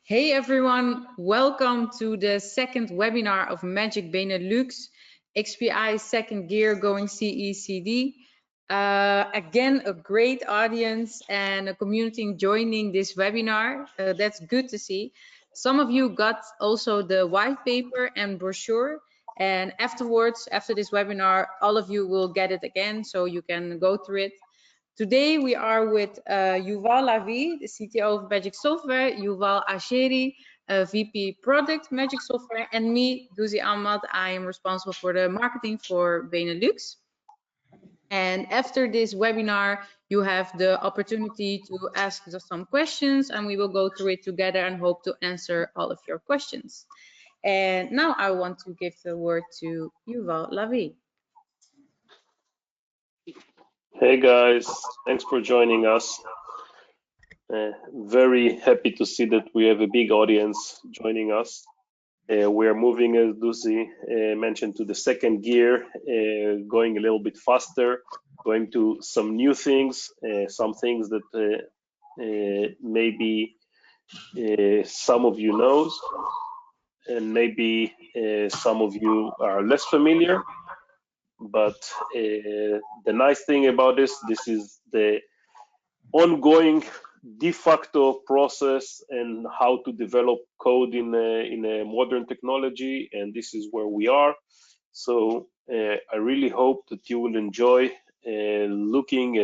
Hey everyone, welcome to the second webinar of Magic Benelux, XPA second gear going CE/CD. Again, a great audience and a community joining this webinar. That's good to see. Some of you got also the white paper and brochure, and afterwards, after this webinar, all of you will get it again, so you can go through it. Today we are with Yuval Lavi, the CTO of Magic Software, Yuval Asheri, VP Product Magic Software, and me, Duzy Ahmad. I am responsible for the marketing for Benelux. And after this webinar, you have the opportunity to ask some questions, and we will go through it together and hope to answer all of your questions. And now I want to give the word to Yuval Lavi. Hey guys, thanks for joining us. Very happy to see that we have a big audience joining us. We are moving, as Duzy mentioned, to the second gear, going a little bit faster, going to some new things, some things that maybe some of you knows, and maybe some of you are less familiar. But the nice thing about this is the ongoing de facto process and how to develop code in a modern technology, and this is where we are. So I really hope that you will enjoy looking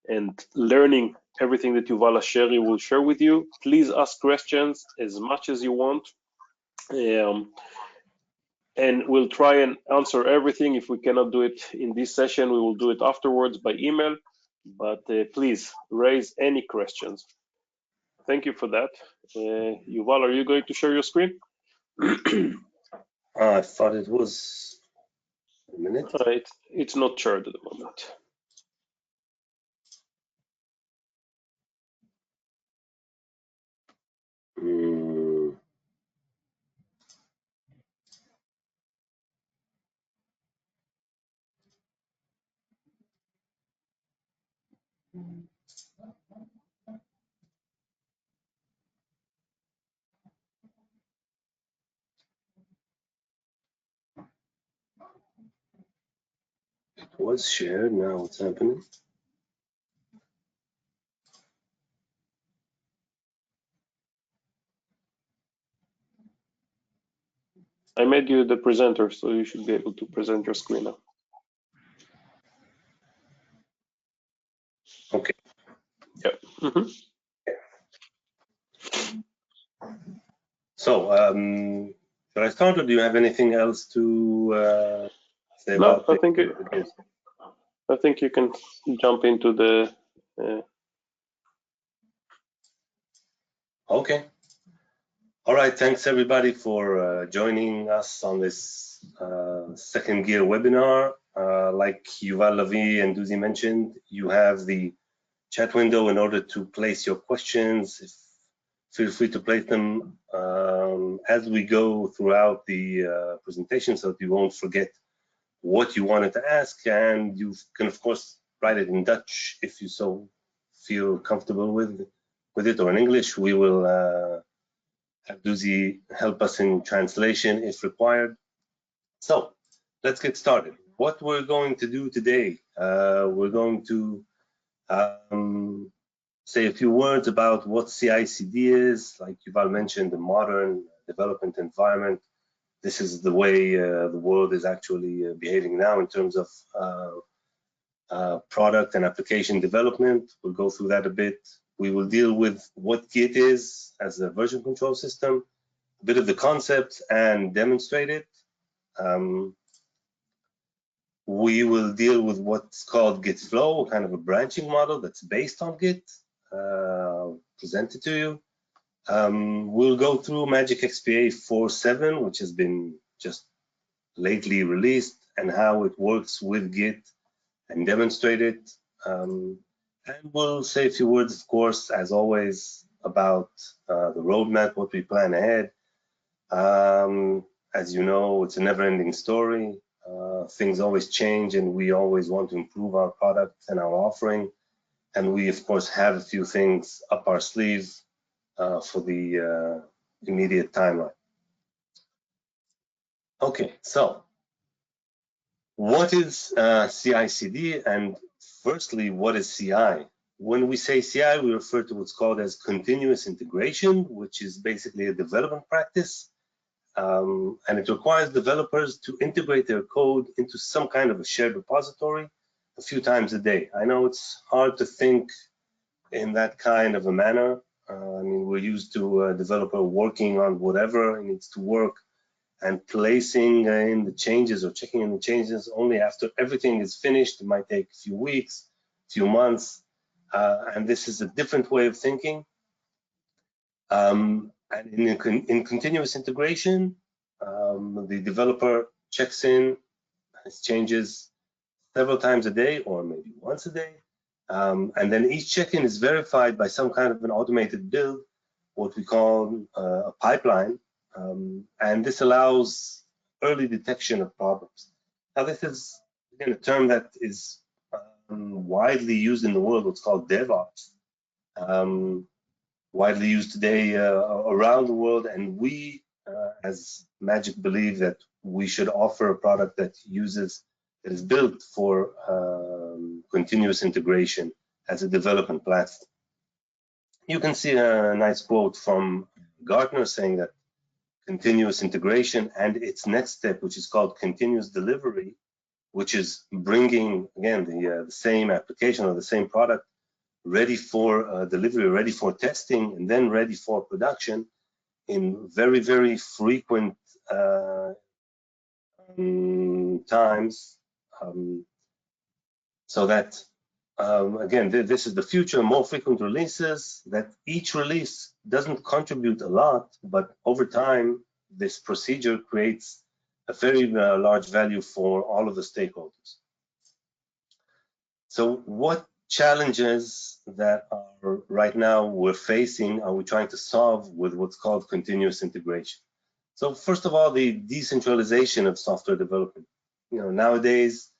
and learning everything that Yuval Asheri will share with you. Please ask questions as much as you want. And we'll try and answer everything. If we cannot do it in this session, we will do it afterwards by email. But please raise any questions. Thank you for that. Yuval, are you going to share your screen? I thought it was a minute. It's not shared at the moment. It was shared, now what's happening? I made you the presenter, so you should be able to present your screen now. Okay. Yeah. Mm-hmm. So, should I start, or do you have anything else to say about I think you can jump into the. Okay. All right. Thanks everybody for joining us on this second gear webinar. Like Yuval Lavi and Duzy mentioned, you have the chat window in order to place your questions. Feel free to place them as we go throughout the presentation, so that you won't forget what you wanted to ask, and you can of course write it in Dutch if you so feel comfortable with it, or in English. We will have Duzy help us in translation if required. So let's get started. What we're going to do today, we're going to say a few words about what CI/CD is. Like Yuval mentioned, the modern development environment. This is the way the world is actually behaving now in terms of product and application development. We'll go through that a bit. We will deal with what Git is as a version control system, a bit of the concepts, and demonstrate it. We will deal with what's called GIT Flow, kind of a branching model that's based on Git, presented to you. We'll go through Magic XPA 4.7, which has been just lately released, and how it works with Git, and demonstrate it. And we'll say a few words, of course, as always, about the roadmap, what we plan ahead. As you know, it's a never-ending story. Things always change, and we always want to improve our product and our offering. And we, of course, have a few things up our sleeves for the immediate timeline. Okay, so what is CI/CD, and firstly, what is CI? When we say CI, we refer to what's called as continuous integration, which is basically a development practice, and it requires developers to integrate their code into some kind of a shared repository a few times a day. I know it's hard to think in that kind of a manner. I mean, we're used to a developer working on whatever it needs to work and placing in the changes or checking in the changes only after everything is finished. It might take a few weeks, few months, and this is a different way of thinking. And in continuous integration, the developer checks in his changes several times a day or maybe once a day. And then each check-in is verified by some kind of an automated build, what we call a pipeline. And this allows early detection of problems. Now, this is again a term that is widely used in the world, what's called DevOps. Widely used today around the world, and we as Magic believe that we should offer a product that is built for continuous integration as a development platform. You can see a nice quote from Gartner saying that continuous integration and its next step, which is called continuous delivery, which is bringing again the same application or the same product ready for delivery, ready for testing, and then ready for production in very, very frequent times. So that, again, this is the future, more frequent releases, that each release doesn't contribute a lot, but over time, this procedure creates a very large value for all of the stakeholders. So what challenges that are right now we're facing are we trying to solve with what's called continuous integration? So first of all, the decentralization of software development. You know, nowadays,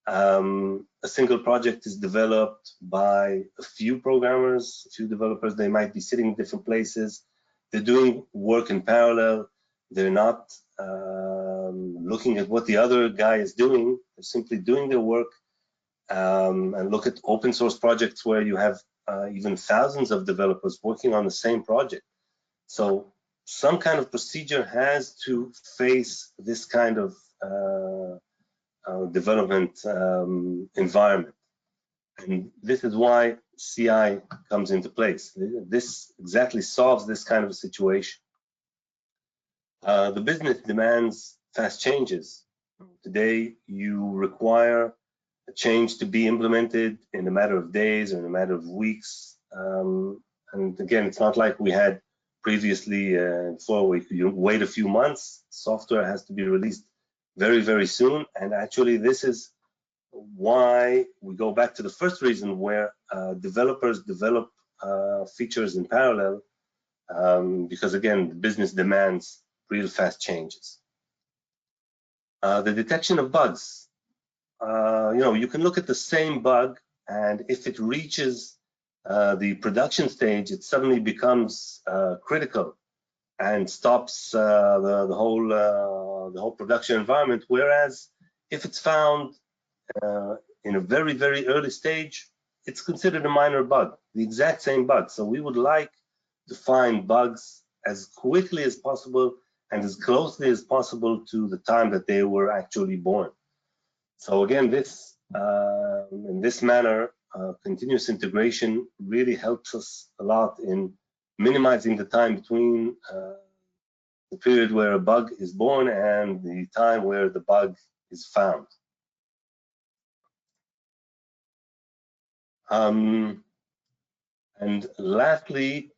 a single project is developed by a few programmers, a few developers. They might be sitting in different places. They're doing work in parallel. They're not looking at what the other guy is doing. They're simply doing their work. And look at open source projects where you have even thousands of developers working on the same project. So some kind of procedure has to face this kind of development environment. And this is why CI comes into place. This exactly solves this kind of situation. The business demands fast changes. Today, you require a change to be implemented in a matter of days or in a matter of weeks. And again, it's not like we had previously before you wait a few months. Software has to be released very, very soon. And actually, this is why we go back to the first reason where developers develop features in parallel, because again, the business demands real fast changes. The detection of bugs. You know, you can look at the same bug, and if it reaches the production stage, it suddenly becomes critical and stops the whole production environment. Whereas if it's found in a very, very early stage, it's considered a minor bug, the exact same bug. So we would like to find bugs as quickly as possible and as closely as possible to the time that they were actually born. So again, this in this manner, continuous integration really helps us a lot in minimizing the time between the period where a bug is born and the time where the bug is found. And lastly,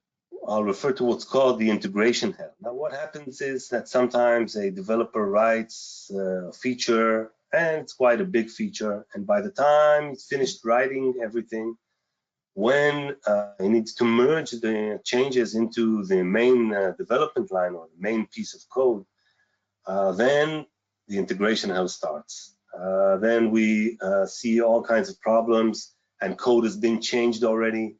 I'll refer to what's called the integration hell. Now, what happens is that sometimes a developer writes a feature, and it's quite a big feature, and by the time he's finished writing everything, when he needs to merge the changes into the main development line or the main piece of code, then the integration hell starts. Then we see all kinds of problems, and code has been changed already.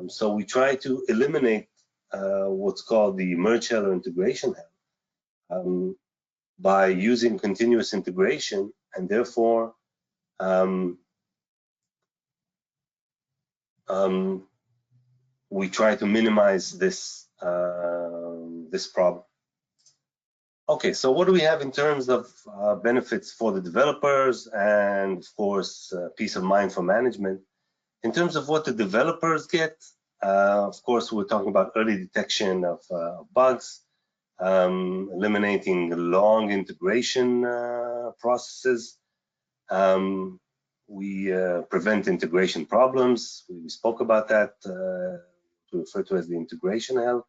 So we try to eliminate what's called the merge shell or integration hell by using continuous integration, and therefore we try to minimize this this problem. Okay, so what do we have in terms of benefits for the developers and, of course, peace of mind for management? In terms of what the developers get, of course, we're talking about early detection of bugs, eliminating long integration processes. We prevent integration problems. We spoke about that, we refer to as the integration hell.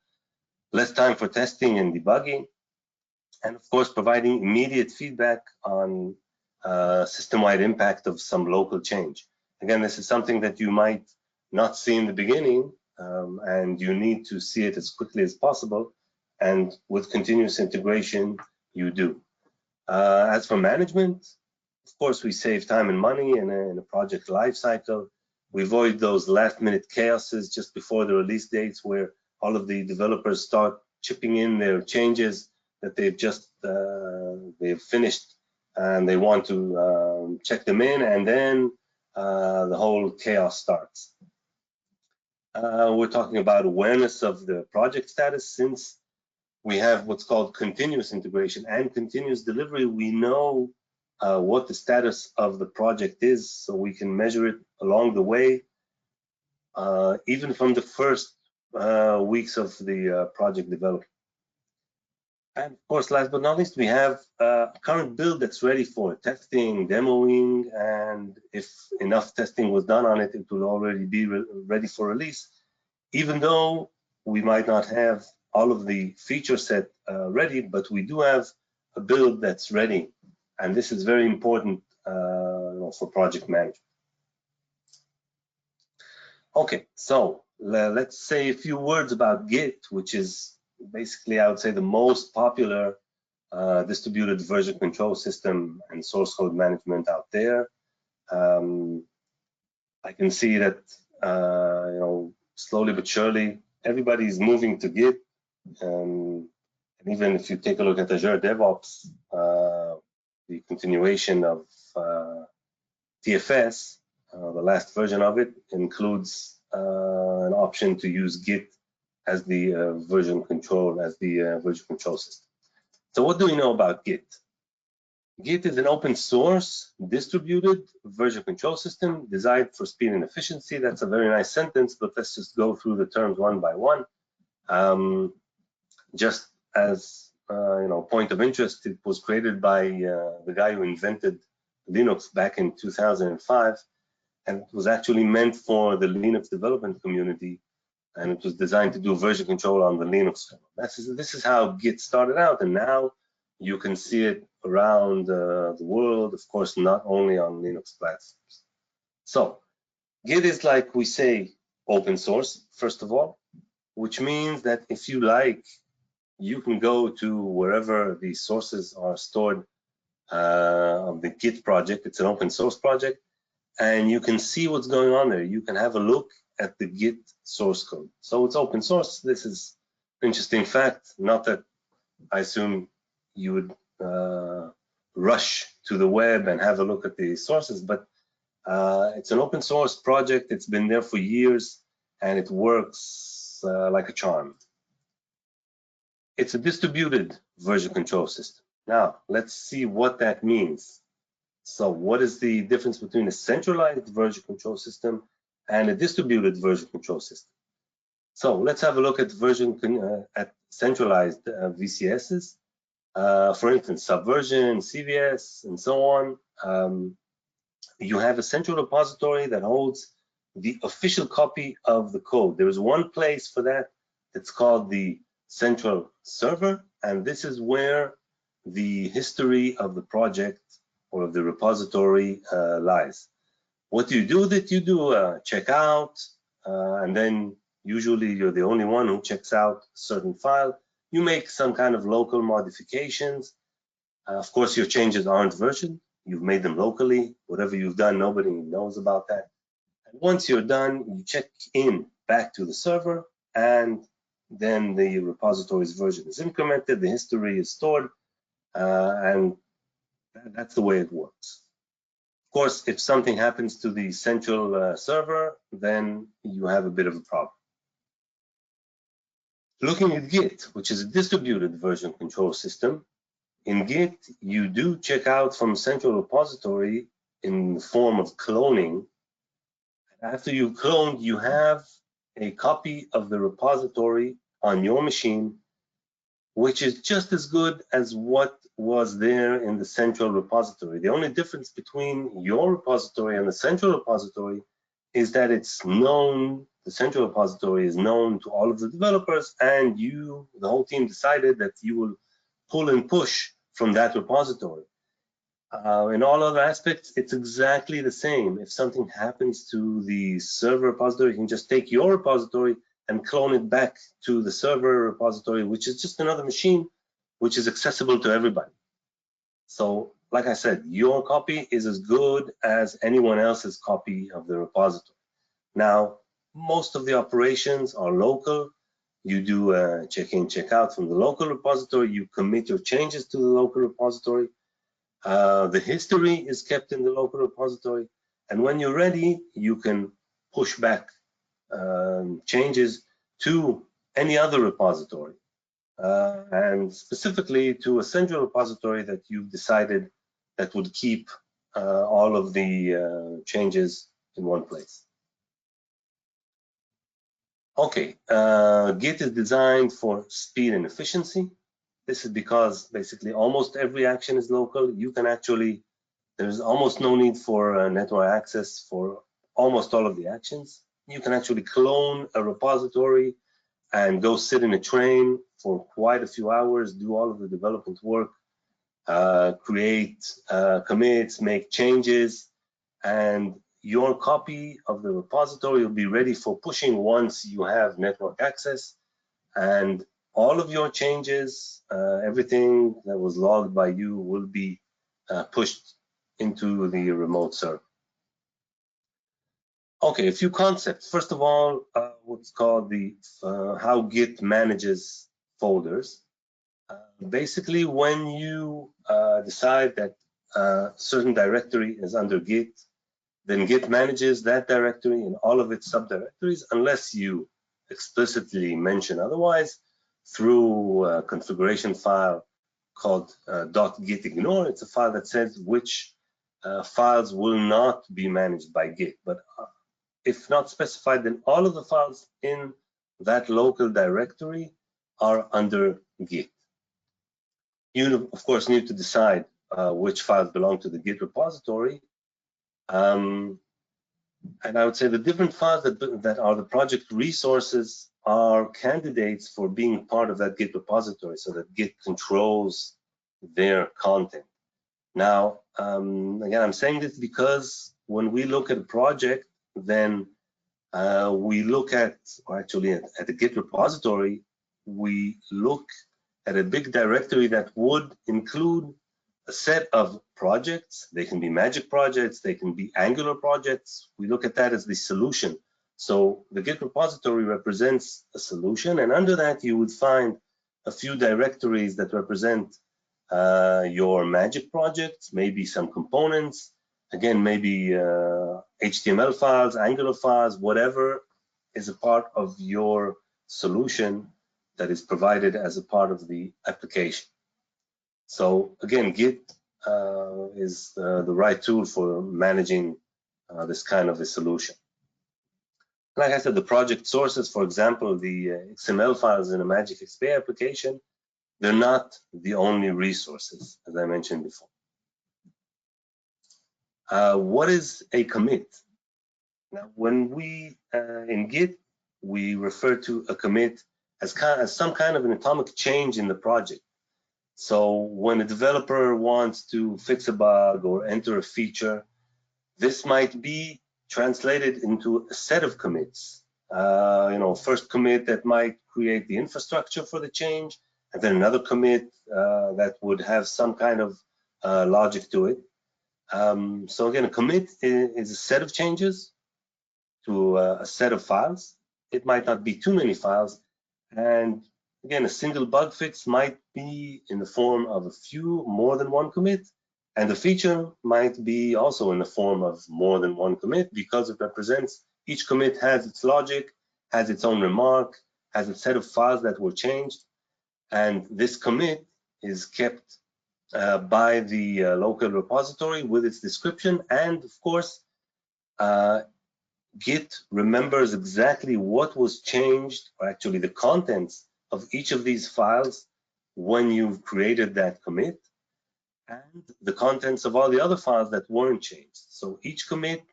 Less time for testing and debugging. And of course, providing immediate feedback on system-wide impact of some local change. Again, this is something that you might not see in the beginning, and you need to see it as quickly as possible. And with continuous integration, you do. As for management, of course, we save time and money in a project lifecycle. We avoid those last-minute chaoses just before the release dates, where all of the developers start chipping in their changes that they've just they've finished, and they want to check them in, and then the whole chaos starts. We're talking about awareness of the project status. Since we have what's called continuous integration and continuous delivery, we know what the status of the project is, so we can measure it along the way, even from the first weeks of the project development. And of course, last but not least, we have a current build that's ready for testing, demoing, and if enough testing was done on it, it will already be ready for release. Even though we might not have all of the feature set ready, but we do have a build that's ready. And this is very important for project management. Okay, so let's say a few words about Git, which is basically, I would say, the most popular distributed version control system and source code management out there. I can see that slowly but surely everybody's moving to Git, and even if you take a look at Azure DevOps, the continuation of TFS, the last version of it includes an option to use Git as the version control system. So what do we know about Git? Git is an open source distributed version control system designed for speed and efficiency. That's a very nice sentence, but let's just go through the terms one by one. Just as point of interest, it was created by the guy who invented Linux back in 2005, and it was actually meant for the Linux development community, and it was designed to do version control on the Linux kernel. This is how Git started out, and now you can see it around the world, of course, not only on Linux platforms. So Git is, like we say, open source, first of all, which means that if you like, you can go to wherever the sources are stored of the Git project. It's an open source project, and you can see what's going on there. You can have a look at the Git source code. So it's open source. This is an interesting fact. Not that I assume you would rush to the web and have a look at the sources, but it's an open source project. It's been there for years, and it works like a charm. It's a distributed version control system. Now, let's see what that means. So what is the difference between a centralized version control system and a distributed version control system? So let's have a look at centralized VCSs. For instance, Subversion, CVS, and so on. You have a central repository that holds the official copy of the code. There is one place for that. It's called the central server, and this is where the history of the project or of the repository lies. What do you do with it? You do check out, and then usually you're the only one who checks out a certain file. You make some kind of local modifications. Of course, your changes aren't versioned. You've made them locally. Whatever you've done, nobody knows about that. And once you're done, you check in back to the server, and then the repository's version is incremented, the history is stored, and that's the way it works. Of course, if something happens to the central server, then you have a bit of a problem. Looking at Git, which is a distributed version control system, in Git, you do check out from central repository in the form of cloning. After you've cloned, you have a copy of the repository on your machine, which is just as good as what was there in the central repository. The only difference between your repository and the central repository is that it's known, the central repository is known to all of the developers, and you, the whole team, decided that you will pull and push from that repository. In all other aspects, it's exactly the same. If something happens to the server repository, you can just take your repository and clone it back to the server repository, which is just another machine, which is accessible to everybody. So, like I said, your copy is as good as anyone else's copy of the repository. Now, most of the operations are local. You do a check-in, check-out from the local repository. You commit your changes to the local repository. The history is kept in the local repository. And when you're ready, you can push back changes to any other repository, and specifically to a central repository that you've decided that would keep all of the changes in one place. Okay, Git is designed for speed and efficiency. This is because basically almost every action is local. You can actually, there's almost no need for network access for almost all of the actions. You can actually clone a repository and go sit in a train for quite a few hours, do all of the development work, create commits, make changes, and your copy of the repository will be ready for pushing once you have network access, and all of your changes, everything that was logged by you will be pushed into the remote server. Okay, a few concepts. First of all, what's called the how Git manages folders. Basically, when you decide that a certain directory is under Git, then Git manages that directory and all of its subdirectories, unless you explicitly mention otherwise through a configuration file called .gitignore. It's a file that says which files will not be managed by Git, but if not specified, then all of the files in that local directory are under Git. You, of course, need to decide which files belong to the Git repository. And I would say the different files that are the project resources are candidates for being part of that Git repository, so that Git controls their content. Now, again, I'm saying this because when we look at a project, then we look at, or actually at the Git repository, we look at a big directory that would include a set of projects. They can be Magic projects, they can be Angular projects. We look at that as the solution. So the Git repository represents a solution, and under that you would find a few directories that represent your Magic projects, maybe some components, again, maybe HTML files, Angular files, whatever is a part of your solution that is provided as a part of the application. So again, Git is the right tool for managing this kind of a solution. Like I said, the project sources, for example, the XML files in a Magic XPA application, they're not the only resources, as I mentioned before. What is a commit? Now, when we, in Git, we refer to a commit as some kind of an atomic change in the project. So when a developer wants to fix a bug or enter a feature, this might be translated into a set of commits. First commit that might create the infrastructure for the change, and then another commit that would have some kind of logic to it. So again, a commit is a set of changes to a set of files. It might not be too many files, And again, a single bug fix might be in the form of a few more than one commit, and the feature might be also in the form of more than one commit, because it represents each commit has its logic, has its own remark, has a set of files that were changed, and this commit is kept by the local repository with its description. And of course, Git remembers exactly what was changed, or actually the contents of each of these files when you've created that commit, and the contents of all the other files that weren't changed. So each commit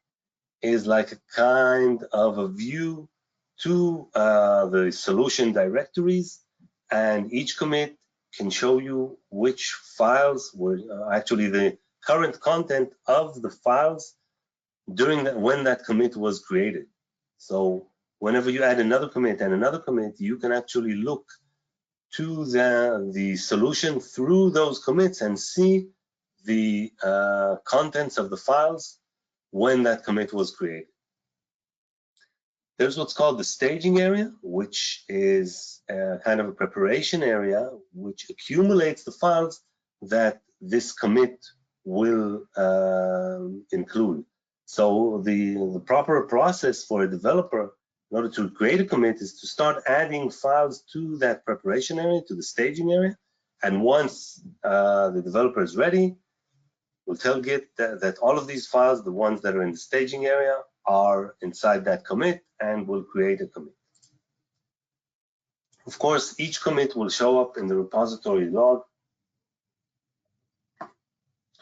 is like a kind of a view to the solution directories, and each commit can show you which files were actually the current content of the files during that, when that commit was created. So whenever you add another commit and another commit, you can actually look to the solution through those commits and see the contents of the files when that commit was created. There's what's called the staging area, which is kind of a preparation area which accumulates the files that this commit will include. So the proper process for a developer in order to create a commit is to start adding files to that preparation area, to the staging area. And once the developer is ready, we'll tell Git that all of these files, the ones that are in the staging area, are inside that commit, and we'll create a commit. Of course, each commit will show up in the repository log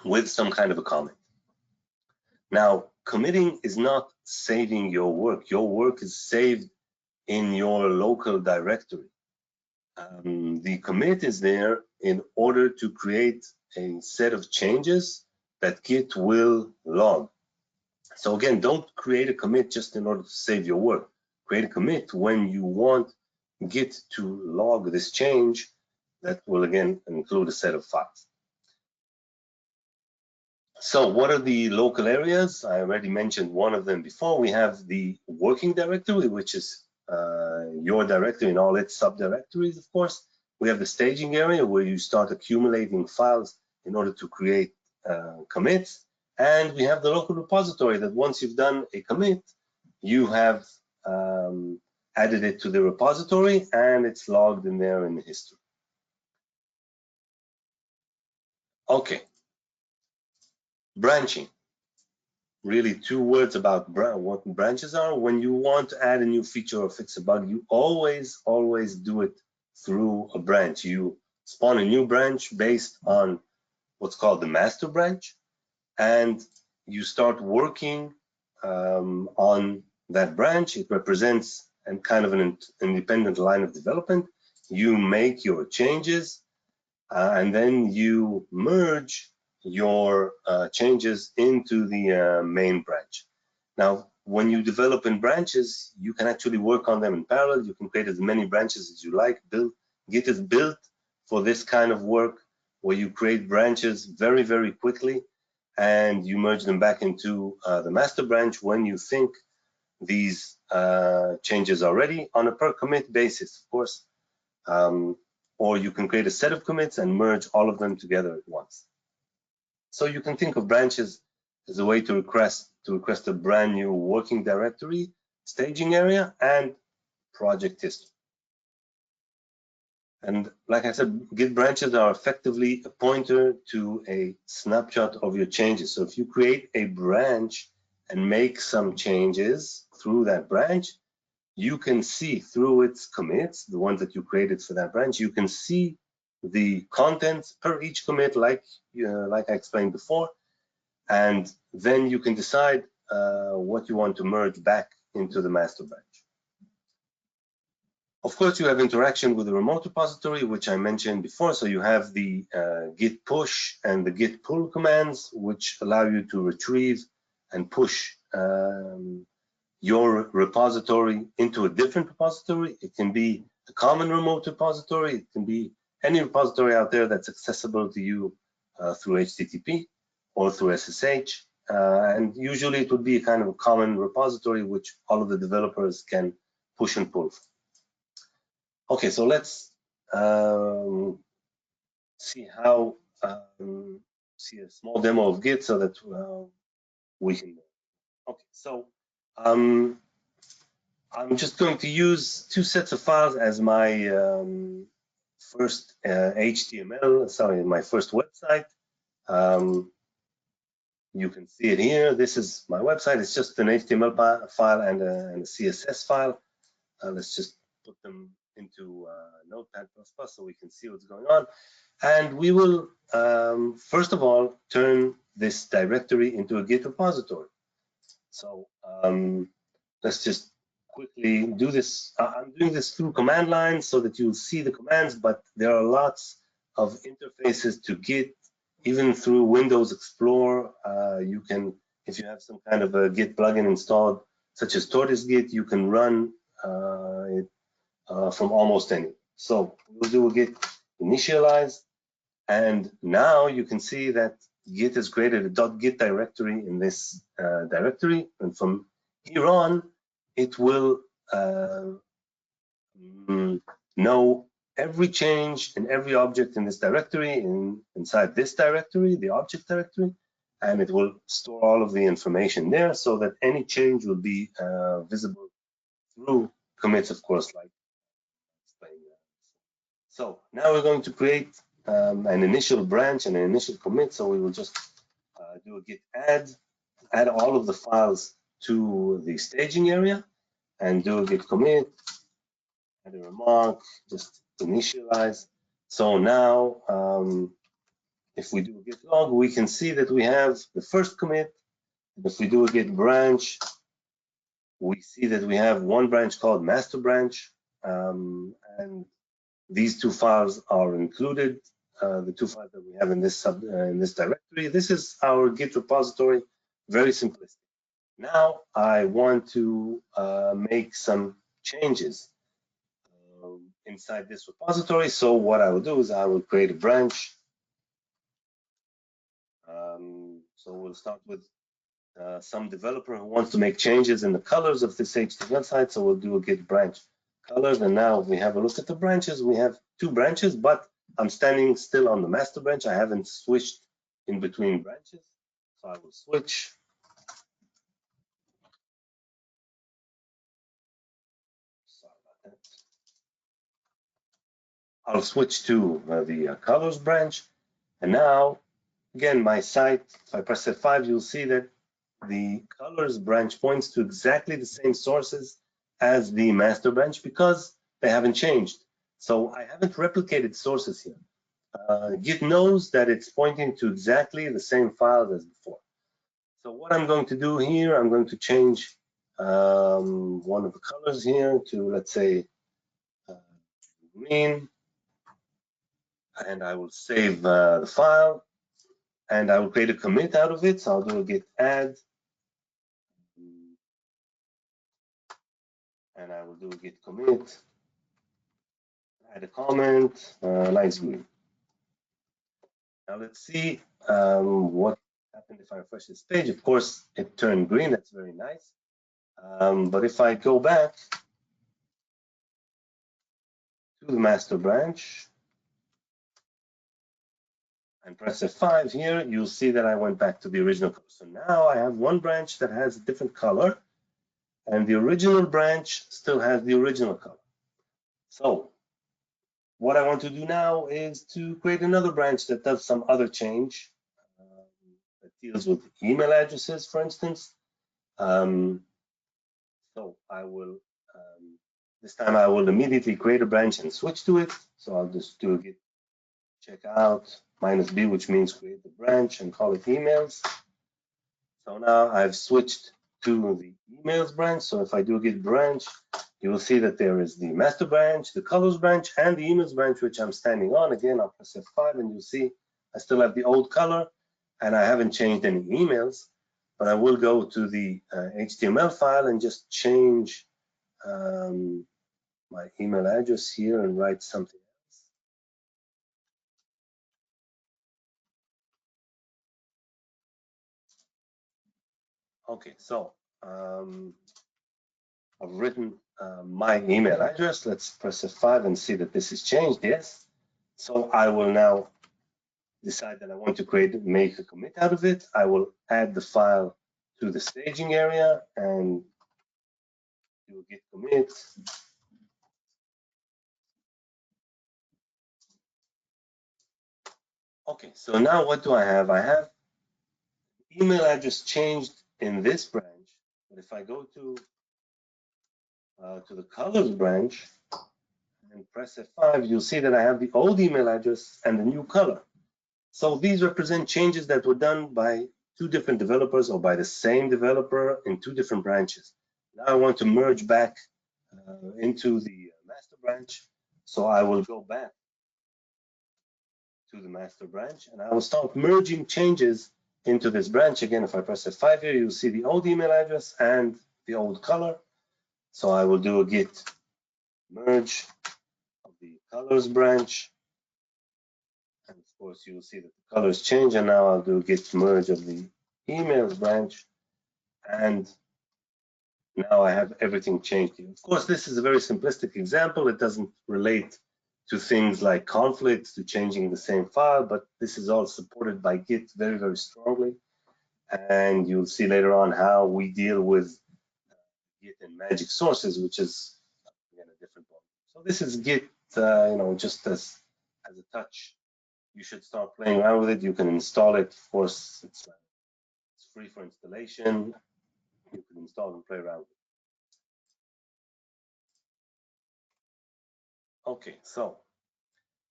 with some kind of a comment. Now, committing is not saving your work. Your work is saved in your local directory. The commit is there in order to create a set of changes that Git will log. So again, don't create a commit just in order to save your work. Create a commit when you want Git to log this change that will again include a set of files. So what are the local areas? I already mentioned one of them before. We have the working directory, which is your directory and all its subdirectories, of course. We have the staging area where you start accumulating files in order to create commits. And we have the local repository that once you've done a commit, you have added it to the repository and it's logged in there in the history. Okay, branching. Really, two words about what branches are. When you want to add a new feature or fix a bug, you always do it through a branch. You spawn a new branch based on what's called the master branch, and you start working on that branch. It represents and kind of an independent line of development. You make your changes, and then you merge your changes into the main branch. Now, when you develop in branches, you can actually work on them in parallel. You can create as many branches as you like. Git is built for this kind of work where you create branches very, very quickly and you merge them back into the master branch when you think these changes are ready on a per commit basis, of course. Or you can create a set of commits and merge all of them together at once. So you can think of branches as a way to request a brand new working directory, staging area, and project history. And like I said, Git branches are effectively a pointer to a snapshot of your changes. So if you create a branch and make some changes through that branch, you can see through its commits, the ones that you created for that branch, you can see the contents per each commit, like I explained before, and then you can decide what you want to merge back into the master branch. Of course, you have interaction with the remote repository, which I mentioned before. So you have the git push and the git pull commands, which allow you to retrieve and push your repository into a different repository. It can be a common remote repository. It can be any repository out there that's accessible to you through HTTP or through SSH. And usually it would be a kind of a common repository which all of the developers can push and pull. Okay, so let's see how see a small demo of Git so that we can. Okay, so I'm just going to use two sets of files as my first HTML, sorry, my first website. You can see it here. This is my website. It's just an HTML file and a CSS file. Let's just put them into Notepad++ so we can see what's going on. And we will, first of all, turn this directory into a Git repository. So let's just quickly do this. I'm doing this through command line so that you'll see the commands, but there are lots of interfaces to Git. Even through Windows Explorer, you can, if you have some kind of a Git plugin installed, such as Tortoise Git, you can run it from almost any. So we'll do a Git initialize, and now you can see that Git has created a .git directory in this directory, and from here on, it will know every change in every object in this directory, inside this directory, the object directory, and it will store all of the information there so that any change will be visible through commits, of course, like explained. So now we're going to create an initial branch and an initial commit. So we will just do a git add all of the files to the staging area, and do a git commit, add a remark, just initialize. So now, if we do a git log, we can see that we have the first commit. If we do a git branch, we see that we have one branch called master branch, and these two files are included, the two files that we have in this directory. This is our Git repository, very simplistic. Now I want to make some changes inside this repository. So what I will do is I will create a branch. So we'll start with some developer who wants to make changes in the colors of this HTML site. So we'll do a git branch colors. And now if we have a look at the branches, we have two branches, but I'm standing still on the master branch. I haven't switched in between branches. So I will switch. Sorry about that. I'll switch to the colors branch. And now, again, my site, if I press F5, you'll see that the colors branch points to exactly the same sources as the master branch because they haven't changed. So I haven't replicated sources here. Git knows that it's pointing to exactly the same files as before. So what I'm going to do here, I'm going to change one of the colors here to, let's say, green, and I will save the file, and I will create a commit out of it. So I'll do a git add, and I will do a git commit, add a comment, nice green. Now let's see what happened if I refresh this page. Of course, it turned green. That's very nice. But if I go back to the master branch and press F5 here, you'll see that I went back to the original color. So now I have one branch that has a different color, and the original branch still has the original color. So what I want to do now is to create another branch that does some other change that deals with email addresses, for instance. So I will, this time I will immediately create a branch and switch to it. So I'll just do a git checkout -b, which means create the branch and call it emails. So now I've switched to the emails branch. So if I do a git branch, you will see that there is the master branch, the colors branch, and the emails branch, which I'm standing on. Again, I'll press F5 and you'll see I still have the old color and I haven't changed any emails, but I will go to the HTML file and just change my email address here and write something else. Okay, so I've written my email address. Let's press F5 and see that this is changed. Yes. So I will now decide that I want to make a commit out of it. I will add the file to the staging area and do a git commit. Okay, so now what do I have? I have email address changed in this branch, but if I go to the colors branch and press F5, you'll see that I have the old email address and the new color. So these represent changes that were done by two different developers or by the same developer in two different branches. Now I want to merge back into the master branch. So I will go back to the master branch and I will start merging changes into this branch. Again, if I press F5 here, you'll see the old email address and the old color. So I will do a git merge of the colors branch. And of course, you will see that the colors change. And now I'll do git merge of the emails branch. And now I have everything changed here. Of course, this is a very simplistic example. It doesn't relate to things like conflicts, to changing the same file, but this is all supported by Git very, very strongly. And you'll see later on how we deal with Git and magic sources, which is again a different one. So this is Git, just as a touch. You should start playing around with it. You can install it. Of course, it's free for installation. You can install and play around with it. Okay, so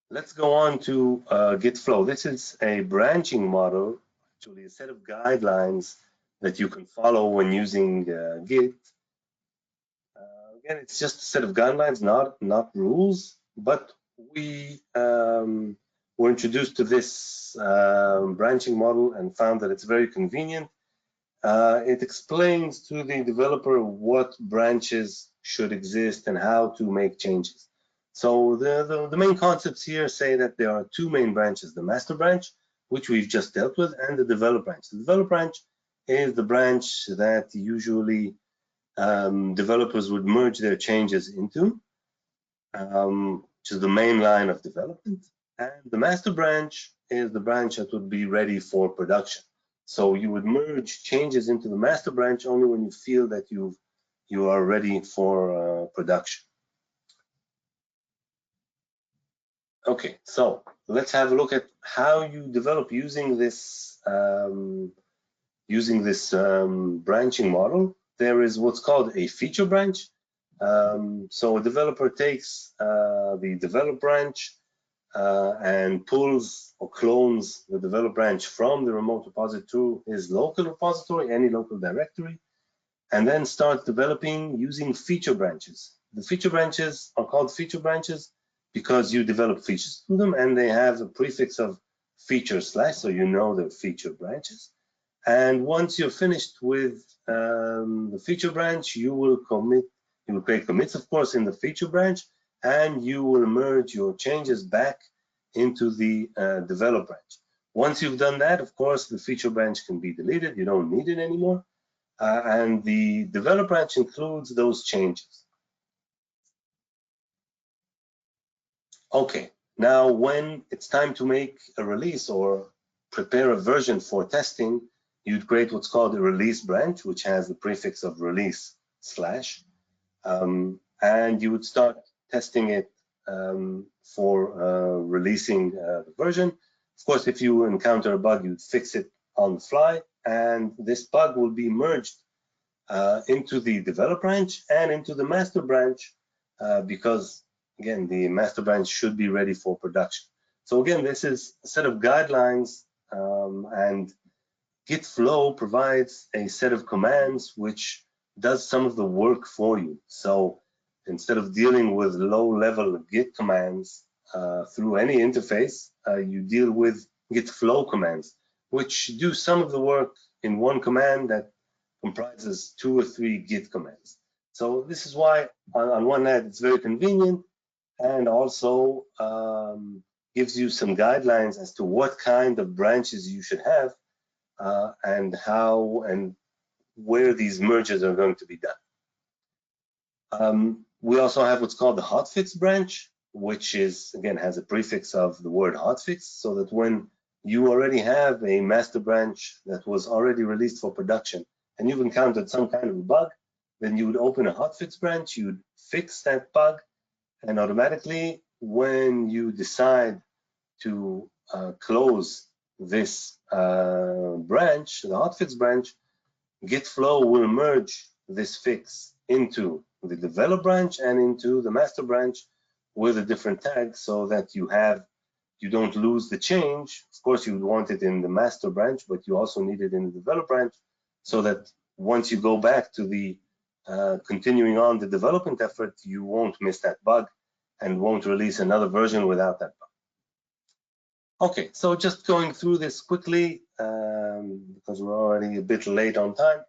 let's go on to Git Flow. This is a branching model, actually a set of guidelines that you can follow when using Git. Again, it's just a set of guidelines, not rules, but we were introduced to this branching model and found that it's very convenient. It explains to the developer what branches should exist and how to make changes. So the main concepts here say that there are two main branches, the master branch, which we've just dealt with, and the develop branch. The develop branch is the branch that usually developers would merge their changes into, which is the main line of development. And the master branch is the branch that would be ready for production. So you would merge changes into the master branch only when you feel that you are ready for production. Okay, so let's have a look at how you develop using this branching model. There is what's called a feature branch. So a developer takes the develop branch and pulls or clones the develop branch from the remote repository to his local repository, any local directory, and then starts developing using feature branches. The feature branches are called feature branches because you develop features to them, and they have a prefix of feature slash, so you know they're feature branches. And once you're finished with the feature branch, you will create commits, of course, in the feature branch, and you will merge your changes back into the develop branch. Once you've done that, of course, the feature branch can be deleted. You don't need it anymore. And the develop branch includes those changes. Okay, now when it's time to make a release or prepare a version for testing, you'd create what's called a release branch, which has the prefix of release slash, and you would start testing it for releasing the version. Of course, if you encounter a bug, you'd fix it on the fly, and this bug will be merged into the develop branch and into the master branch because, again, the master branch should be ready for production. So again, this is a set of guidelines, and Git Flow provides a set of commands which does some of the work for you. So instead of dealing with low-level Git commands through any interface, you deal with Git Flow commands, which do some of the work in one command that comprises 2 or 3 Git commands. So this is why, on one hand, it's very convenient, and also gives you some guidelines as to what kind of branches you should have and how and where these merges are going to be done. We also have what's called the hotfix branch, which is, again, has a prefix of the word hotfix, so that when you already have a master branch that was already released for production and you've encountered some kind of a bug, then you would open a hotfix branch, you would fix that bug, and automatically when you decide to close this branch, the hotfix branch, Git Flow will merge this fix into the develop branch and into the master branch with a different tag, so that you don't lose the change. Of course, you would want it in the master branch, but you also need it in the develop branch, so that once you go back to the continuing on the development effort, you won't miss that bug and won't release another version without that bug. Okay, so just going through this quickly, because we're already a bit late on time.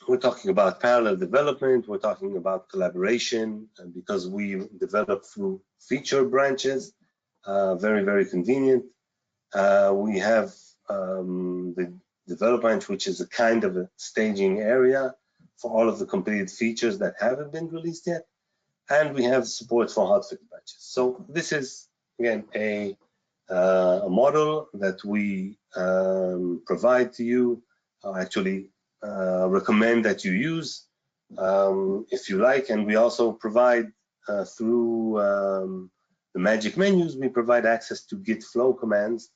We're talking about parallel development, we're talking about collaboration, and because we develop through feature branches, very, very convenient. We have the develop branch, which is a kind of a staging area for all of the completed features that haven't been released yet. And we have support for hotfix branches. So this is, again, a model that we provide to you, actually recommend that you use if you like. And we also provide through the magic menus, we provide access to Git Flow commands,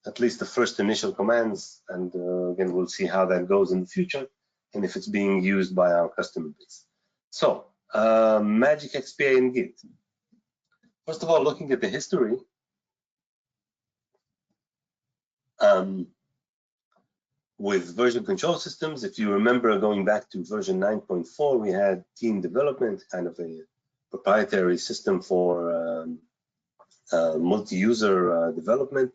at least the first initial commands. And again, we'll see how that goes in the future and if it's being used by our customer base. So Magic XPA in Git. First of all, looking at the history, with version control systems, if you remember going back to version 9.4, we had team development, kind of a proprietary system for multi-user development.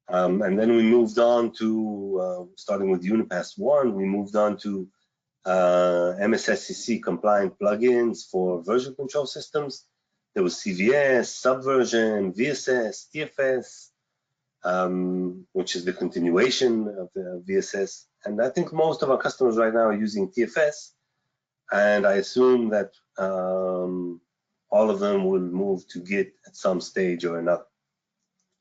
And then we moved on to, starting with Unipass 1, we moved on to MSSCC compliant plugins for version control systems. There was CVS, Subversion, VSS, TFS, which is the continuation of the VSS. And I think most of our customers right now are using TFS. And I assume that all of them will move to Git at some stage or another.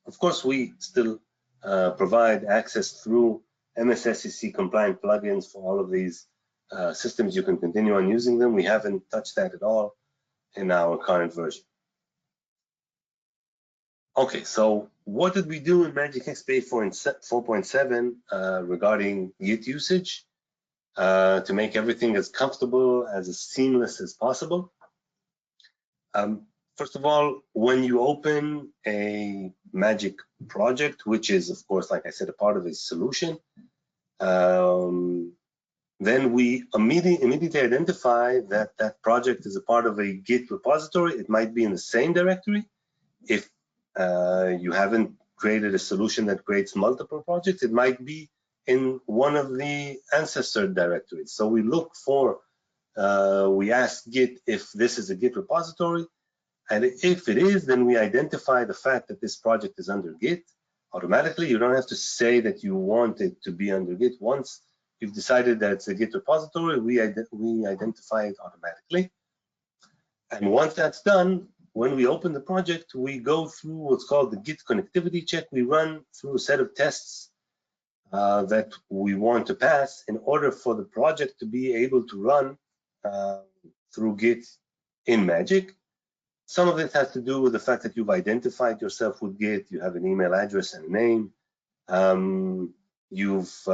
Of course, we still provide access through MSSCC compliant plugins for all of these systems. You can continue on using them. We haven't touched that at all in our current version. Okay, so what did we do in Magic XPA 4.7 regarding Git usage to make everything as comfortable, as seamless as possible? First of all, when you open a Magic project, which is, of course, like I said, a part of a solution, then we immediately identify that that project is a part of a Git repository. It might be in the same directory. If you haven't created a solution that creates multiple projects, it might be in one of the ancestor directories. So we look for, we ask Git if this is a Git repository, and if it is, then we identify the fact that this project is under Git automatically. You don't have to say that you want it to be under Git. Once you've decided that it's a Git repository, we identify it automatically. And once that's done, when we open the project, we go through what's called the Git connectivity check. We run through a set of tests that we want to pass in order for the project to be able to run through Git in Magic. Some of it has to do with the fact that you've identified yourself with Git, you have an email address and a name. You've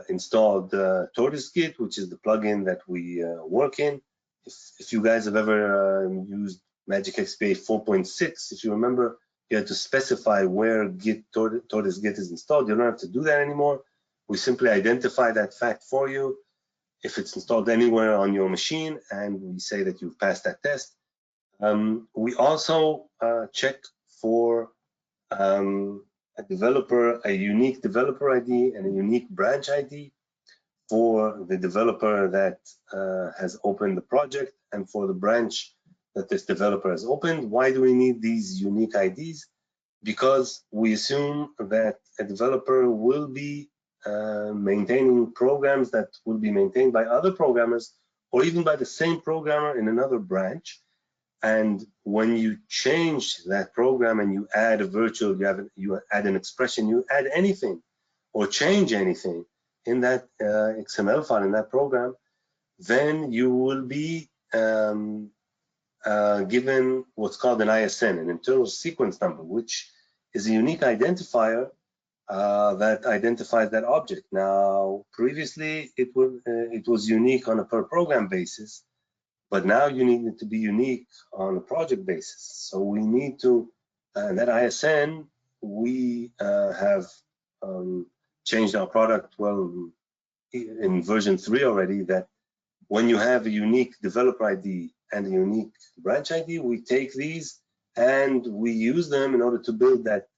installed Tortoise Git, which is the plugin that we work in. If you guys have ever used Magic XPA 4.6, if you remember, you had to specify where Tortoise Git is installed. You don't have to do that anymore. We simply identify that fact for you if it's installed anywhere on your machine, and we say that you've passed that test. We also check for a unique developer ID and a unique branch ID for the developer that has opened the project and for the branch that this developer has opened. Why do we need these unique IDs? Because we assume that a developer will be maintaining programs that will be maintained by other programmers or even by the same programmer in another branch. And when you change that program and you add a virtual, you add an expression, you add anything or change anything in that XML file, in that program, then you will be given what's called an ISN, an internal sequence number, which is a unique identifier that identifies that object. Now, previously it was unique on a per program basis, but now you need it to be unique on a project basis. So we need to, that ISN, we have changed our product, well, in version 3 already, that when you have a unique developer ID and a unique branch ID, we take these and we use them in order to build that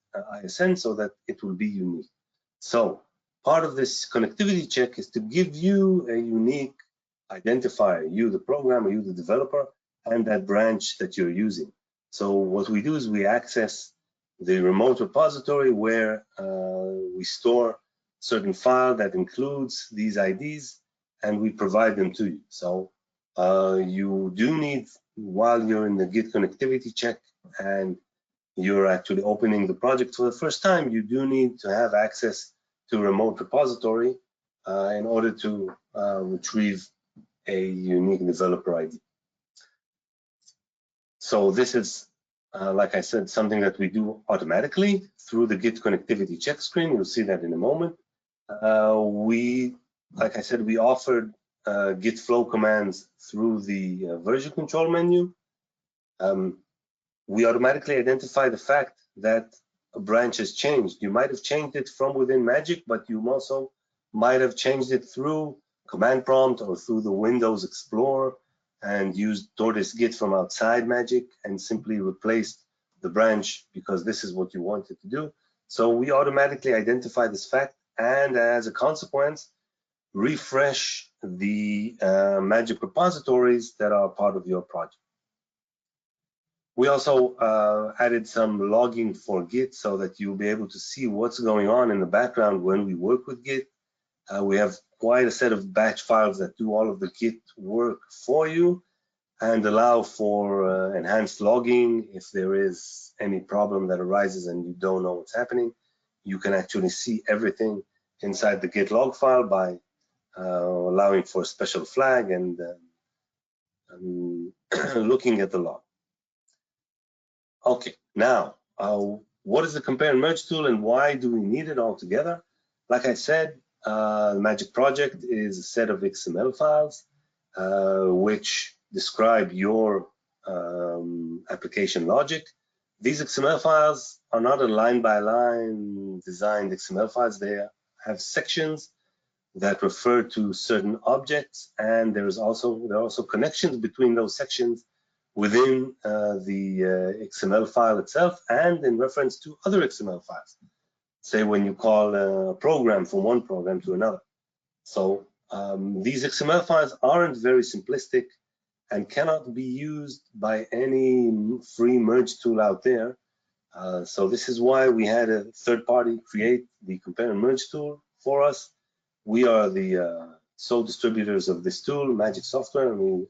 ISN so that it will be unique. So part of this connectivity check is to give you a unique identifier, you the programmer, you the developer, and that branch that you're using. So what we do is we access the remote repository where we store certain file that includes these IDs, and we provide them to you. So you do need, while you're in the Git connectivity check and you're actually opening the project for the first time, you do need to have access to a remote repository in order to retrieve a unique developer ID. So this is, like I said, something that we do automatically through the Git connectivity check screen. You'll see that in a moment. Like I said, we offered Git Flow commands through the version control menu. We automatically identify the fact that a branch has changed. You might have changed it from within Magic, but you also might have changed it through command prompt or through the Windows Explorer and used Tortoise Git from outside Magic and simply replaced the branch because this is what you wanted to do. So we automatically identify this fact, and as a consequence, refresh the Magic repositories that are part of your project. We also added some logging for Git so that you'll be able to see what's going on in the background when we work with Git. We have quite a set of batch files that do all of the Git work for you and allow for enhanced logging. If there is any problem that arises and you don't know what's happening, you can actually see everything inside the Git log file by allowing for a special flag and looking at the log. Okay, now, what is the compare and merge tool and why do we need it all together? Like I said, the Magic project is a set of XML files which describe your application logic. These XML files are not a line-by-line designed XML files. They have sections that refer to certain objects, and there are also connections between those sections within the XML file itself and in reference to other XML files. Say when you call a program from one program to another. So these XML files aren't very simplistic and cannot be used by any free merge tool out there. So this is why we had a third party create the compare and merge tool for us. We are the sole distributors of this tool, Magic Software, and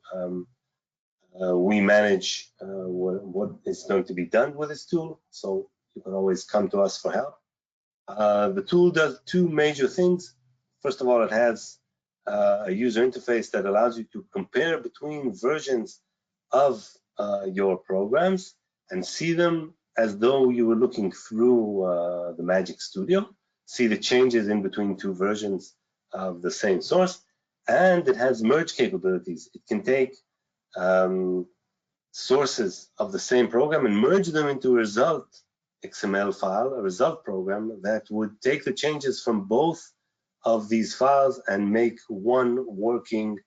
we manage what is going to be done with this tool. So you can always come to us for help. The tool does two major things. First of all, it has a user interface that allows you to compare between versions of your programs and see them as though you were looking through the Magic Studio, see the changes in between two versions of the same source, and it has merge capabilities. It can take sources of the same program and merge them into a result XML file, a result program that would take the changes from both of these files and make one working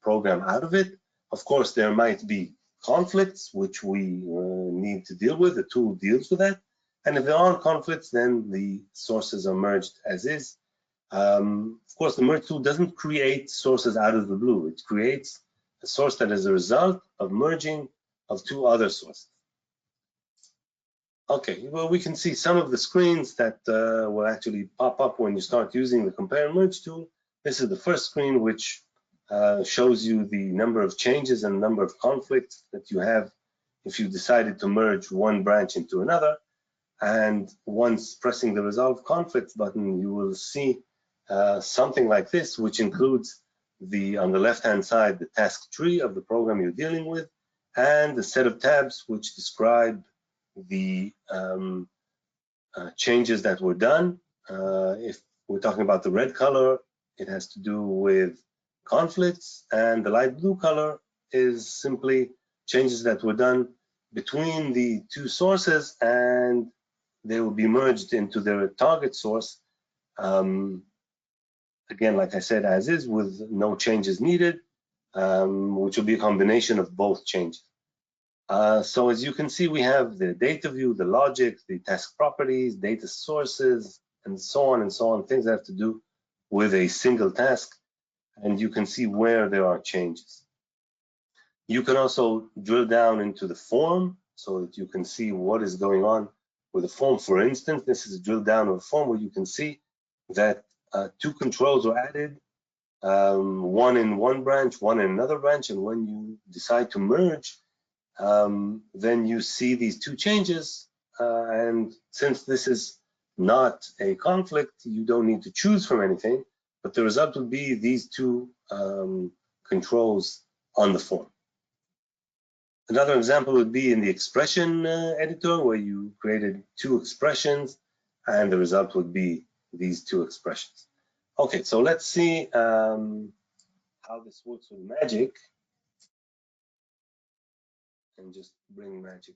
program out of it. Of course, there might be conflicts which we need to deal with. The tool deals with that. And if there aren't conflicts, then the sources are merged as is. Of course, the merge tool doesn't create sources out of the blue. It creates a source that is a result of merging of two other sources. Okay, well, we can see some of the screens that will actually pop up when you start using the compare and merge tool. This is the first screen, which shows you the number of changes and number of conflicts that you have if you decided to merge one branch into another. And once pressing the Resolve Conflicts button, you will see something like this, which includes on the left-hand side, the task tree of the program you're dealing with, and the set of tabs which describe the changes that were done. If we're talking about the red color, it has to do with conflicts, and the light blue color is simply changes that were done between the two sources, and they will be merged into their target source. Again, like I said, as is, with no changes needed, which will be a combination of both changes. So as you can see, we have the data view, the logic, the task properties, data sources, and so on, things that have to do with a single task. And you can see where there are changes. You can also drill down into the form so that you can see what is going on with the form. For instance, this is a drill down of a form where you can see that two controls were added, one in one branch, one in another branch, and when you decide to merge, then you see these two changes, and since this is not a conflict, you don't need to choose from anything, but the result would be these two controls on the form. Another example would be in the expression editor, where you created two expressions, and the result would be these two expressions. Okay, so let's see how this works with magic. And just bring magic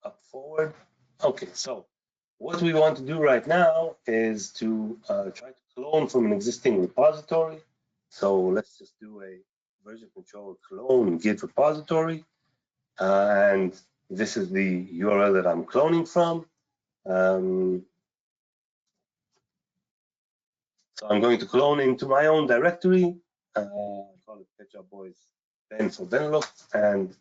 up forward. Okay, so what we want to do right now is to try to clone from an existing repository. So let's just do a version control clone git repository. And this is the URL that I'm cloning from. So I'm going to clone into my own directory. Call it Pet Boys Ben for Benelux, and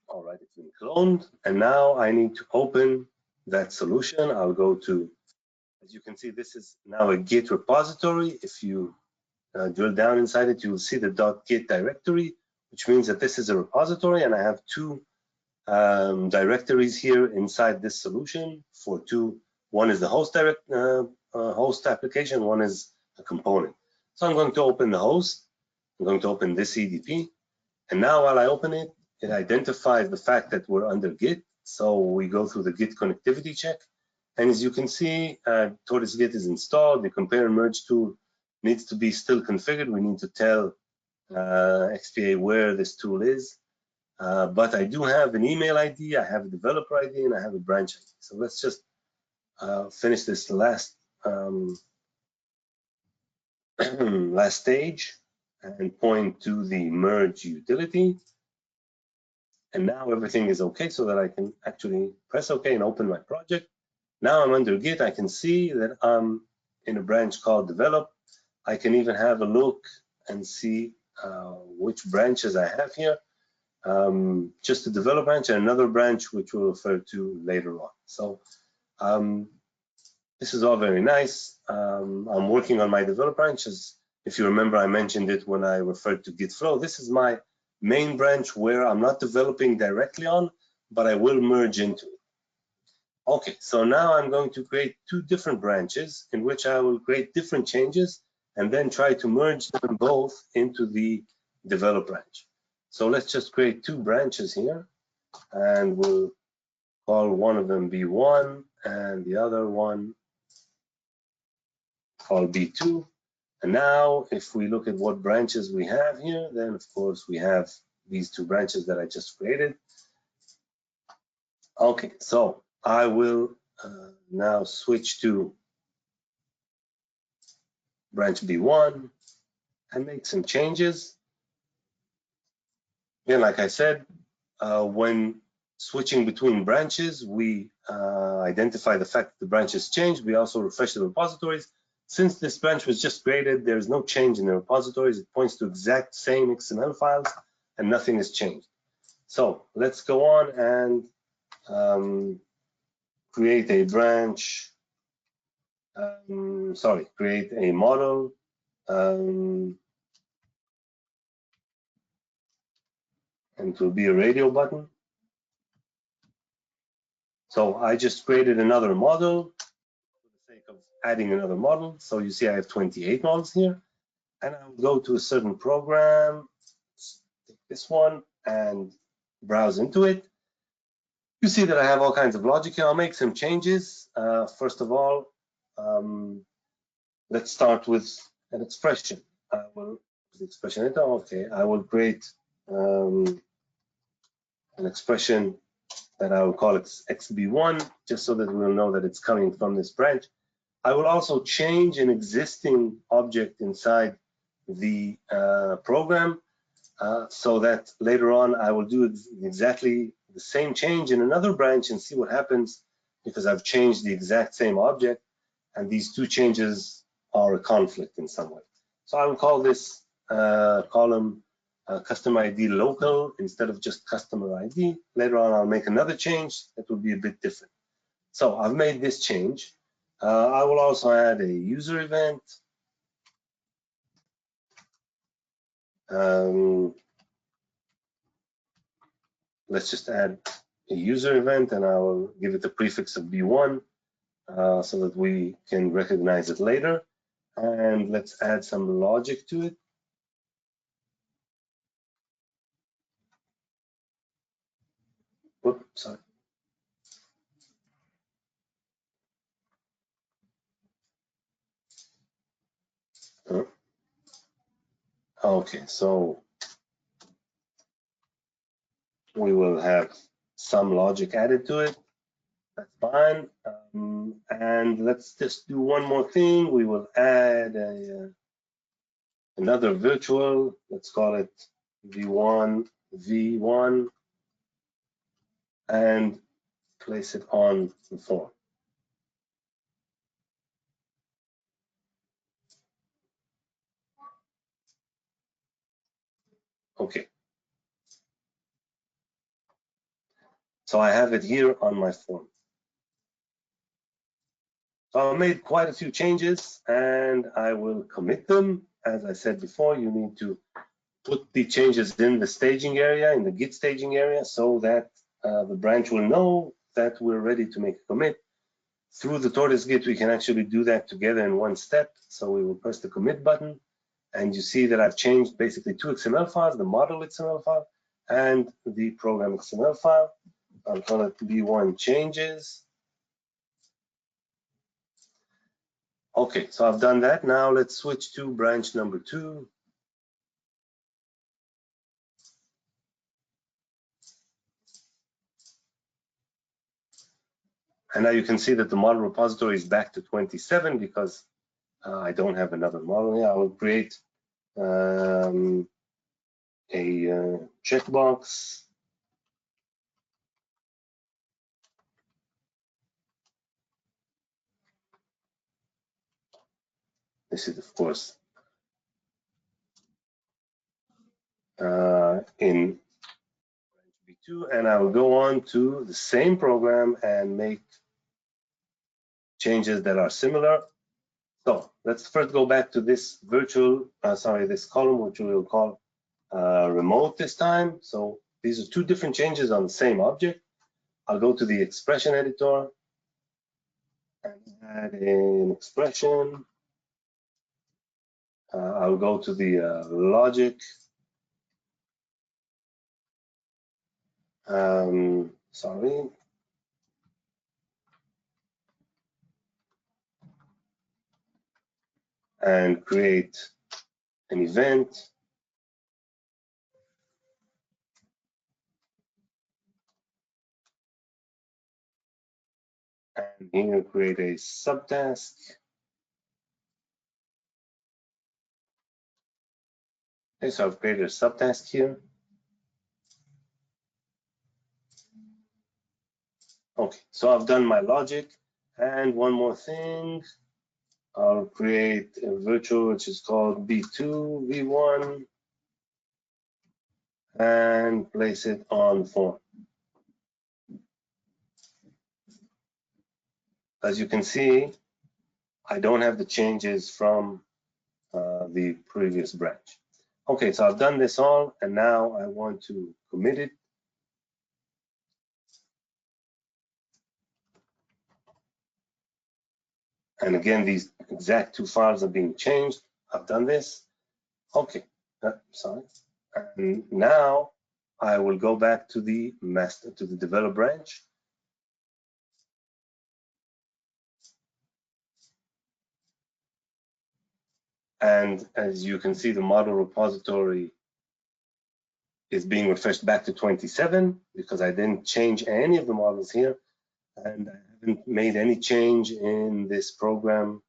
all right, it's been cloned, and now I need to open that solution. I'll go to, as you can see, this is now a Git repository. If you drill down inside it, you will see the .git directory, which means that this is a repository, and I have two directories here inside this solution for two. One is the host host application, one is a component. So I'm going to open the host. I'm going to open this EDP, and now while I open it, it identifies the fact that we're under Git. So we go through the Git connectivity check. And as you can see, Tortoise Git is installed. The compare and merge tool needs to be still configured. We need to tell XPA where this tool is. But I do have an email ID, I have a developer ID, and I have a branch ID. So let's just finish this last last stage and point to the merge utility. And now everything is okay, so that I can actually press OK and open my project. Now I'm under Git. I can see that I'm in a branch called develop. I can even have a look and see which branches I have here. Just the develop branch and another branch which we'll refer to later on. So this is all very nice. I'm working on my develop branches. If you remember, I mentioned it when I referred to Git Flow. This is my main branch where I'm not developing directly on, but I will merge into it. Okay, so now I'm going to create two different branches in which I will create different changes and then try to merge them both into the develop branch. So let's just create two branches here, and we'll call one of them B1 and the other one call B2. And now if we look at what branches we have here, then of course we have these two branches that I just created. Okay, so I will now switch to branch B1 and make some changes. Again, like I said, when switching between branches, we identify the fact that the branch has changed. We also refresh the repositories. Since this branch was just created, there is no change in the repositories. It points to exact same XML files and nothing has changed. So let's go on and create a branch, create a model and it will be a radio button. So I just created another model for the sake of adding another model. So you see I have 28 models here, and I'll go to a certain program, take this one and browse into it. You see that I have all kinds of logic here. I'll make some changes. First of all, let's start with an expression. I will expression editor. Okay, I will create an expression that I will call it XB1, just so that we'll know that it's coming from this branch. I will also change an existing object inside the program, so that later on I will do exactly the same change in another branch and see what happens, because I've changed the exact same object and these two changes are a conflict in some way. So I will call this column customer ID local instead of just customer ID. Later on I'll make another change that will be a bit different. So I've made this change. I will also add a user event. Let's just add a user event and I will give it a prefix of B1 so that we can recognize it later. And let's add some logic to it. Oops, sorry. Okay, so we will have some logic added to it. That's fine. And let's just do one more thing. We will add another virtual. Let's call it V1 and place it on the form. Okay. So I have it here on my form. So I made quite a few changes and I will commit them. As I said before, you need to put the changes in the staging area, in the Git staging area, so that the branch will know that we're ready to make a commit. Through the Tortoise Git, we can actually do that together in one step. So we will press the commit button and you see that I've changed basically two XML files, the model XML file and the program XML file. I'll call it B1 changes. Okay, so I've done that. Now let's switch to branch number 2. And now you can see that the model repository is back to 27 because I don't have another model here. I will create a checkbox. This is, of course, in B2, and I will go on to the same program and make changes that are similar. So let's first go back to this this column, which we will call remote this time. So these are two different changes on the same object. I'll go to the expression editor and add an expression. I'll go to the logic. Sorry. And create an event. And here create a subtask. Okay, so I've created a subtask here. Okay, so I've done my logic. And one more thing, I'll create a virtual which is called B2, V1, and place it on form. As you can see, I don't have the changes from the previous branch. Okay, so I've done this all, and now I want to commit it. And again, these exact two files are being changed. I've done this. Okay, sorry. And now I will go back to the master, to the develop branch. And as you can see, the model repository is being refreshed back to 27 because I didn't change any of the models here. And I haven't made any change in this program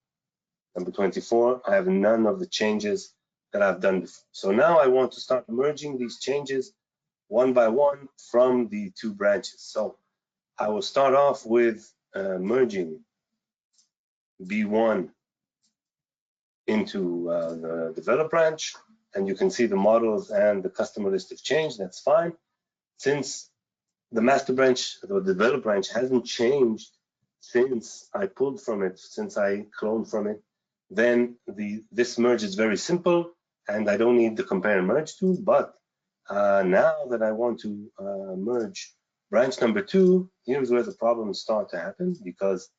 number 24. I have none of the changes that I've done before. So now I want to start merging these changes one by one from the two branches. So I will start off with merging B1 into the develop branch, and you can see the models and the customer list have changed. That's fine. Since the master branch, the develop branch hasn't changed since I pulled from it, since I cloned from it, then this merge is very simple, and I don't need the compare and merge tool. But now that I want to merge branch number 2, here's where the problems start to happen, because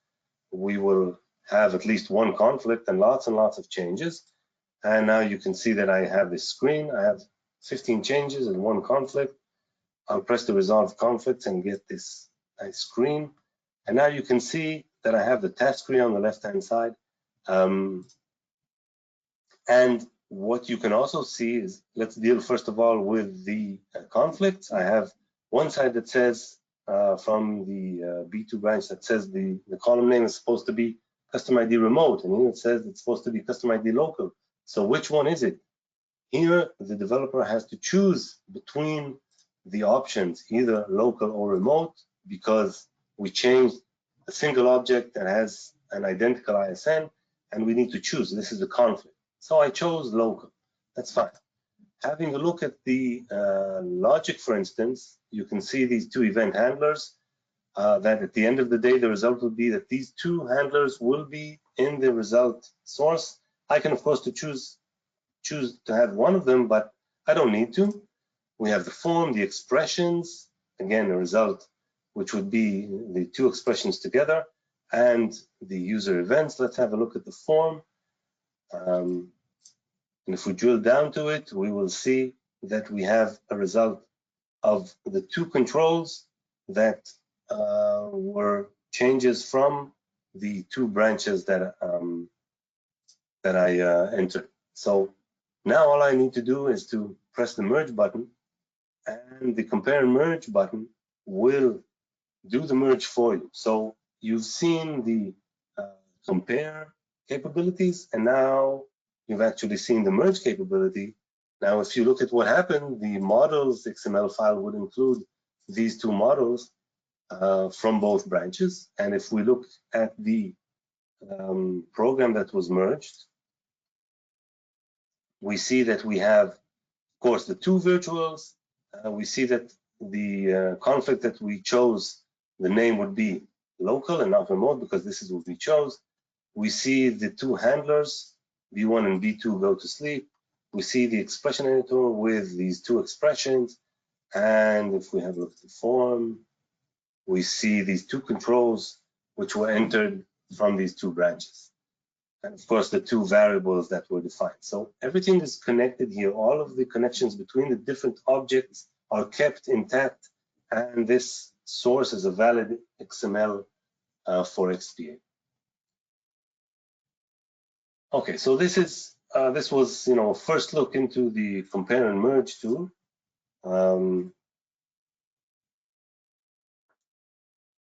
we will have at least one conflict and lots of changes. And now you can see that I have this screen. I have 15 changes and one conflict. I'll press the resolve conflicts and get this nice screen. And now you can see that I have the task tree on the left-hand side. And what you can also see is, let's deal first of all with the conflicts. I have one side that says from the B2 branch that says the column name is supposed to be custom ID remote, and here it says it's supposed to be custom ID local. So which one is it? Here the developer has to choose between the options, either local or remote, because we changed a single object that has an identical ISN, and we need to choose. This is the conflict. So I chose local. That's fine. Having a look at the logic, for instance, you can see these two event handlers, that at the end of the day, the result will be that these two handlers will be in the result source. I can, of course, choose to have one of them, but I don't need to. We have the form, the expressions, again, the result, which would be the two expressions together, and the user events. Let's have a look at the form. And if we drill down to it, we will see that we have a result of the two controls that were changes from the two branches that I entered. So now all I need to do is to press the merge button, and the compare and merge button will do the merge for you. So you've seen the compare capabilities, and now you've actually seen the merge capability. Now, if you look at what happened, the models XML file would include these two models from both branches. And if we look at the program that was merged, we see that we have, of course, the two virtuals. We see that the conflict that we chose, the name would be local and not remote, because this is what we chose. We see the two handlers, B1 and B2, go to sleep. We see the expression editor with these two expressions. And if we have a look at the form, we see these two controls which were entered from these two branches. And of course, the two variables that were defined. So everything is connected here. All of the connections between the different objects are kept intact. And this source is a valid XML for XPA. Okay, so this was a first look into the compare and merge tool.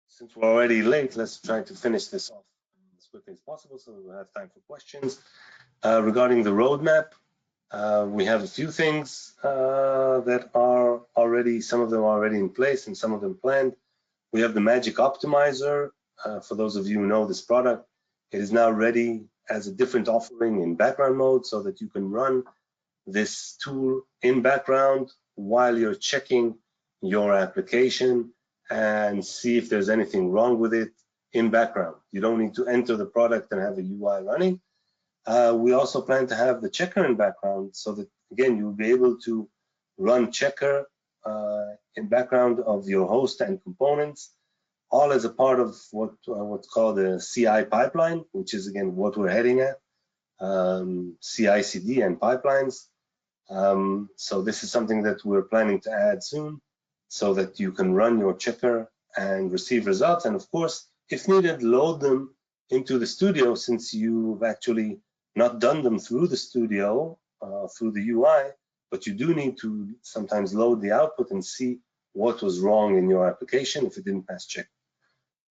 Since we're already late, let's try to finish this off as quickly as possible so we'll have time for questions. Regarding the roadmap, we have a few things that are already, some of them are already in place and some of them planned. We have the Magic Optimizer. For those of you who know this product, it is now ready as a different offering in background mode so that you can run this tool in background while you're checking your application and see if there's anything wrong with it in background. You don't need to enter the product and have a UI running. We also plan to have the checker in background so that, again, you'll be able to run checker in background of your host and components, all as a part of what's called a CI pipeline, which is again what we're heading at, CI/CD and pipelines. So this is something that we're planning to add soon, so that you can run your checker and receive results, and of course, if needed, load them into the studio, since you've actually not done them through the studio, through the UI, but you do need to sometimes load the output and see what was wrong in your application if it didn't pass check.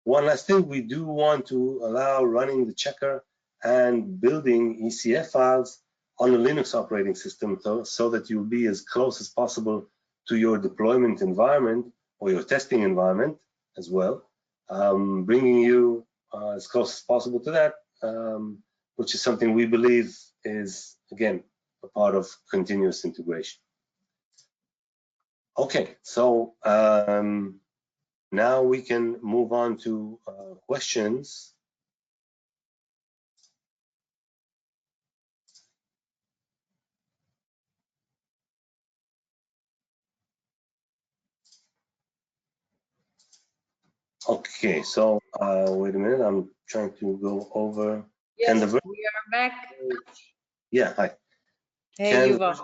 One last thing, we do want to allow running the checker and building ECF files on a Linux operating system, so that you'll be as close as possible to your deployment environment or your testing environment as well, bringing you as close as possible to that, which is something we believe is, again, a part of continuous integration. Okay, so now we can move on to questions. Okay, so wait a minute, I'm trying to go over. Yes, we are back. Yeah, hi. Hey, Can Yuval.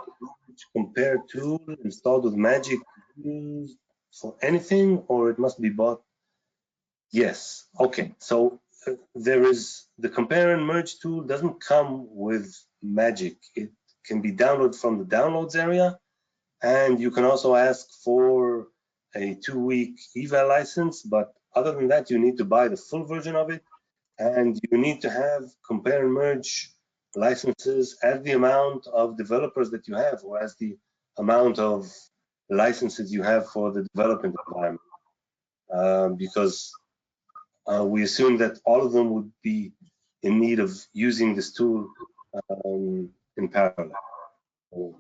compare tool installed with Magic used for anything, or it must be bought? Yes. Okay, so there is the compare and merge tool doesn't come with Magic. It can be downloaded from the downloads area, and you can also ask for a 2-week eval license, but other than that, you need to buy the full version of it, and you need to have compare and merge licenses as the amount of developers that you have, or as the amount of licenses you have for the development environment, because we assume that all of them would be in need of using this tool in parallel. So,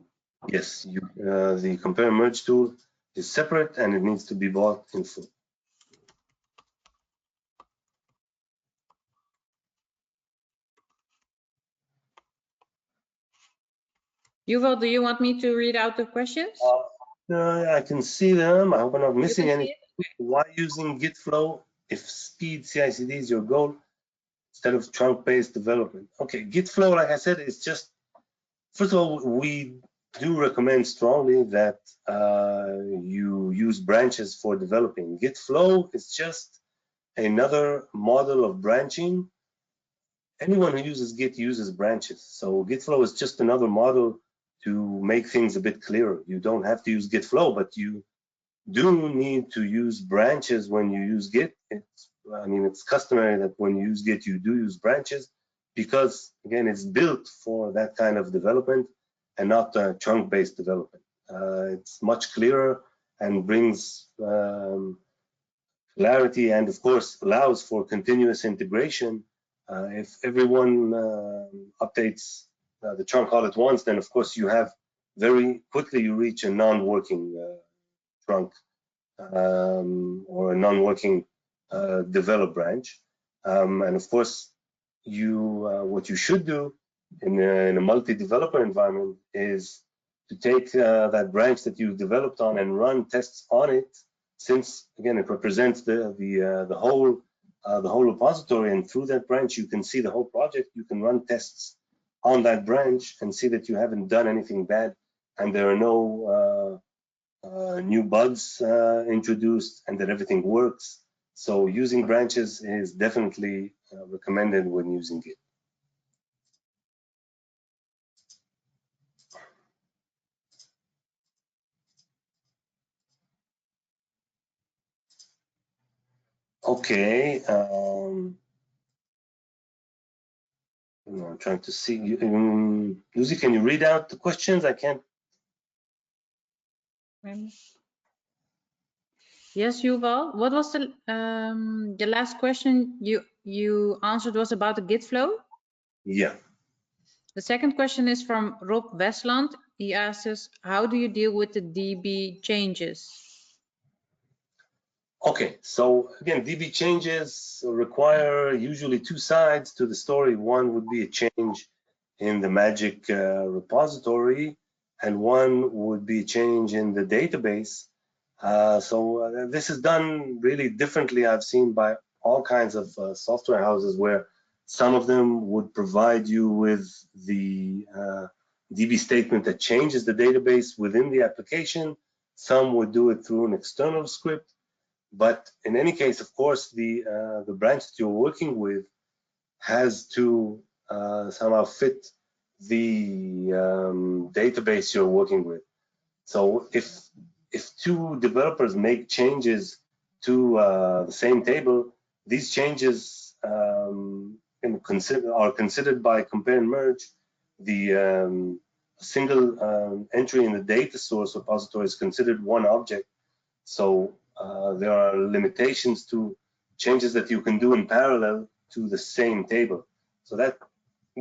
yes, the compare and merge tool is separate, and it needs to be bought in full. Yuval, do you want me to read out the questions? I can see them. I hope I'm not missing any. Why using Git Flow if speed CI/CD is your goal instead of trunk-based development? Okay, Git Flow, like I said, is just, first of all, we do recommend strongly that you use branches for developing. Git Flow is just another model of branching. Anyone who uses Git uses branches. So Git Flow is just another model to make things a bit clearer. You don't have to use Git Flow, but you do need to use branches when you use Git. It's customary that when you use Git, you do use branches, because again, it's built for that kind of development and not trunk-based development. It's much clearer and brings clarity, and of course allows for continuous integration. If everyone updates the trunk all at once, then of course you have very quickly you reach a non-working trunk or a non-working develop branch. And of course, what you should do in a multi-developer environment is to take that branch that you've developed on and run tests on it, since again it represents the whole repository, and through that branch you can see the whole project. You can run tests on that branch and see that you haven't done anything bad, and there are no new bugs introduced, and that everything works. So using branches is definitely recommended when using Git. Okay. I'm trying to see. Duzy, can you read out the questions? I can't. Yes, Yuval. What was the last question you answered was about the Git flow? Yeah. The second question is from Rob Westland. He asks us, how do you deal with the DB changes? Okay, so again, DB changes require usually two sides to the story. One would be a change in the Magic repository, and one would be a change in the database. This is done really differently. I've seen by all kinds of software houses where some of them would provide you with the DB statement that changes the database within the application. Some would do it through an external script. But in any case, of course, the branch that you're working with has to somehow fit the database you're working with. So if two developers make changes to the same table, these changes are considered by compare and merge. The single entry in the data source repository is considered one object. So there are limitations to changes that you can do in parallel to the same table. So that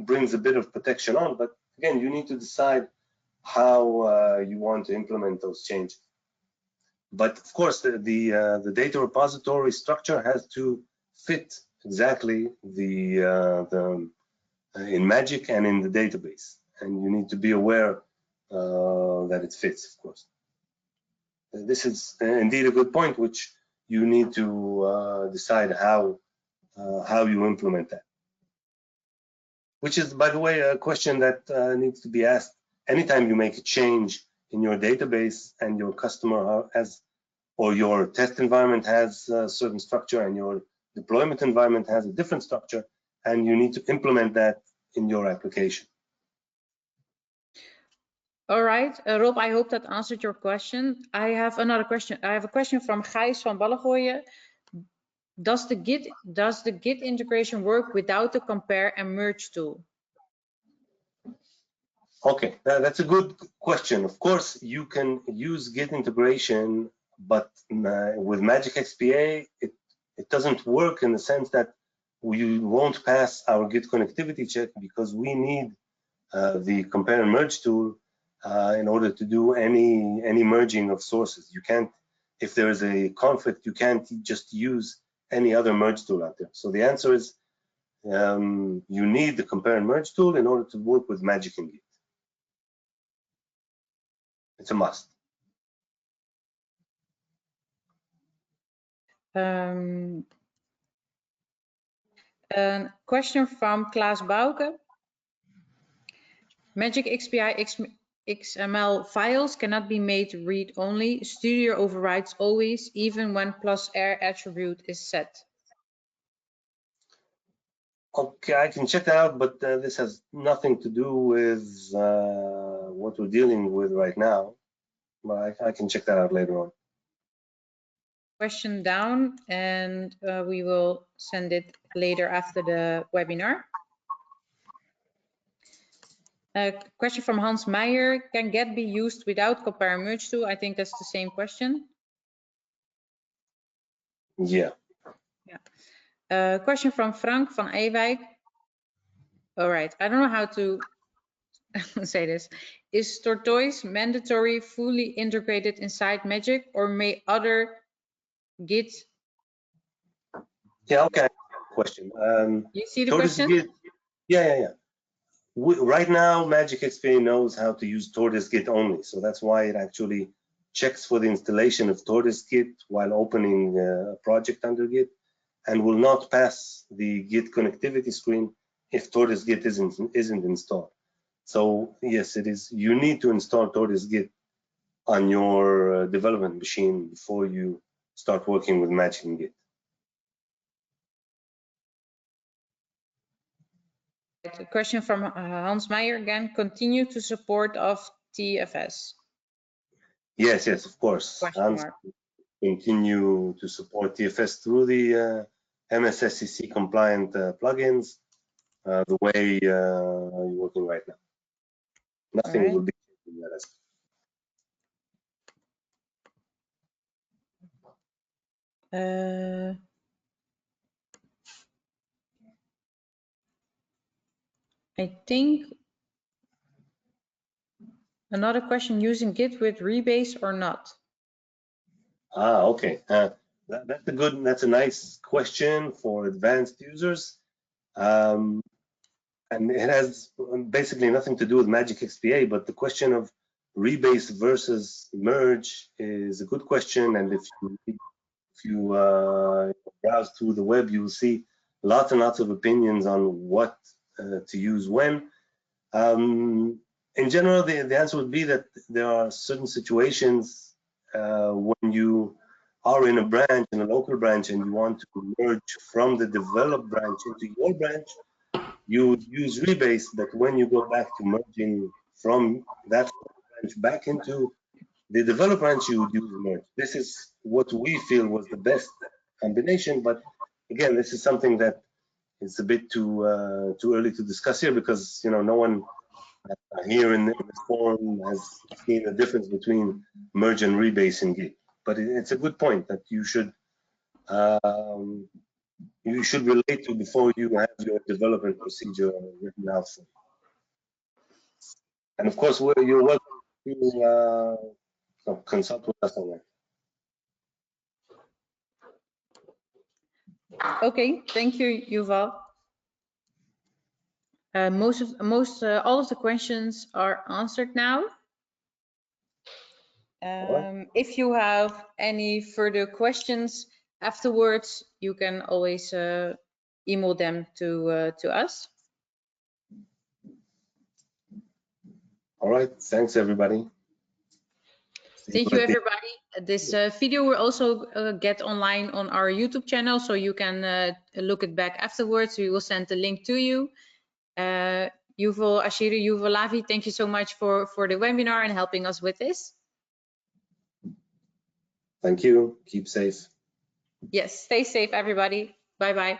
brings a bit of protection on, but again, you need to decide how you want to implement those changes. But of course, the data repository structure has to fit exactly in Magic and in the database, and you need to be aware that it fits, of course. This is indeed a good point, which you need to decide how you implement that. Which is, by the way, a question that needs to be asked anytime you make a change in your database and your customer has, or your test environment has a certain structure and your deployment environment has a different structure, and you need to implement that in your application. All right, Rob, I hope that answered your question. I have another question. I have a question from Gijs van Ballengooien. Does the Git integration work without the compare and merge tool? Okay, that's a good question. Of course, you can use Git integration, but with Magic XPA, it doesn't work in the sense that we won't pass our Git connectivity check because we need the compare and merge tool in order to do any merging of sources. You can't, if there is a conflict, you can't just use any other merge tool out there. So the answer is you need the compare and merge tool in order to work with Magic and Git. It's a must. A question from Klaas Bouke. Magic XPA XML files cannot be made read-only. Studio overrides always, even when +R attribute is set. Okay, I can check that out, but this has nothing to do with what we're dealing with right now. But I can check that out later on. Question down, and we will send it later after the webinar. A question from Hans Meyer. Can GET be used without compare and merge tool? I think that's the same question. Yeah. Question from Frank van Ewijk. All right, I don't know how to say this. Is Tortoise mandatory fully integrated inside Magic, or may other Git? Yeah, okay. Question. You see the question? Git, yeah. Right now, Magic XPA knows how to use Tortoise Git only, so that's why it actually checks for the installation of Tortoise Git while opening a project under Git, and will not pass the Git connectivity screen if Tortoise Git isn't installed. So yes, it is. You need to install Tortoise Git on your development machine before you start working with Magic and Git. A question from Hans Meyer again. Continue to support of TFS. Yes, of course. Hans, continue to support TFS through the MSSCC compliant plugins the way you're working right now. Nothing will be changing that aspect. I think another question, using Git with rebase or not? Okay. That's a nice question for advanced users. And it has basically nothing to do with Magic XPA, but the question of rebase versus merge is a good question, and if you browse through the web, you will see lots and lots of opinions on what to use when. In general, the answer would be that there are certain situations when you are in a branch, in a local branch, and you want to merge from the developed branch into your branch, you would use rebase, but when you go back to merging from that branch back into the developed branch, you would use merge. This is what we feel was the best combination, but again, this is something that is a bit too early to discuss here, because no one here in this forum has seen the difference between merge and rebase in Git. But it's a good point that you should relate to before you have your development procedure written out for you. And of course, you're welcome to consult with us on that. Okay, thank you, Yuval. All of the questions are answered now. If you have any further questions afterwards, you can always email them to us. All right, thanks everybody. Thank you, everybody. This video will also get online on our YouTube channel, so you can look it back afterwards. We will send the link to you. Yuval Asheri, Yuval Lavi, thank you so much for the webinar and helping us with this. Thank you. Keep safe. Yes, stay safe, everybody. Bye-bye.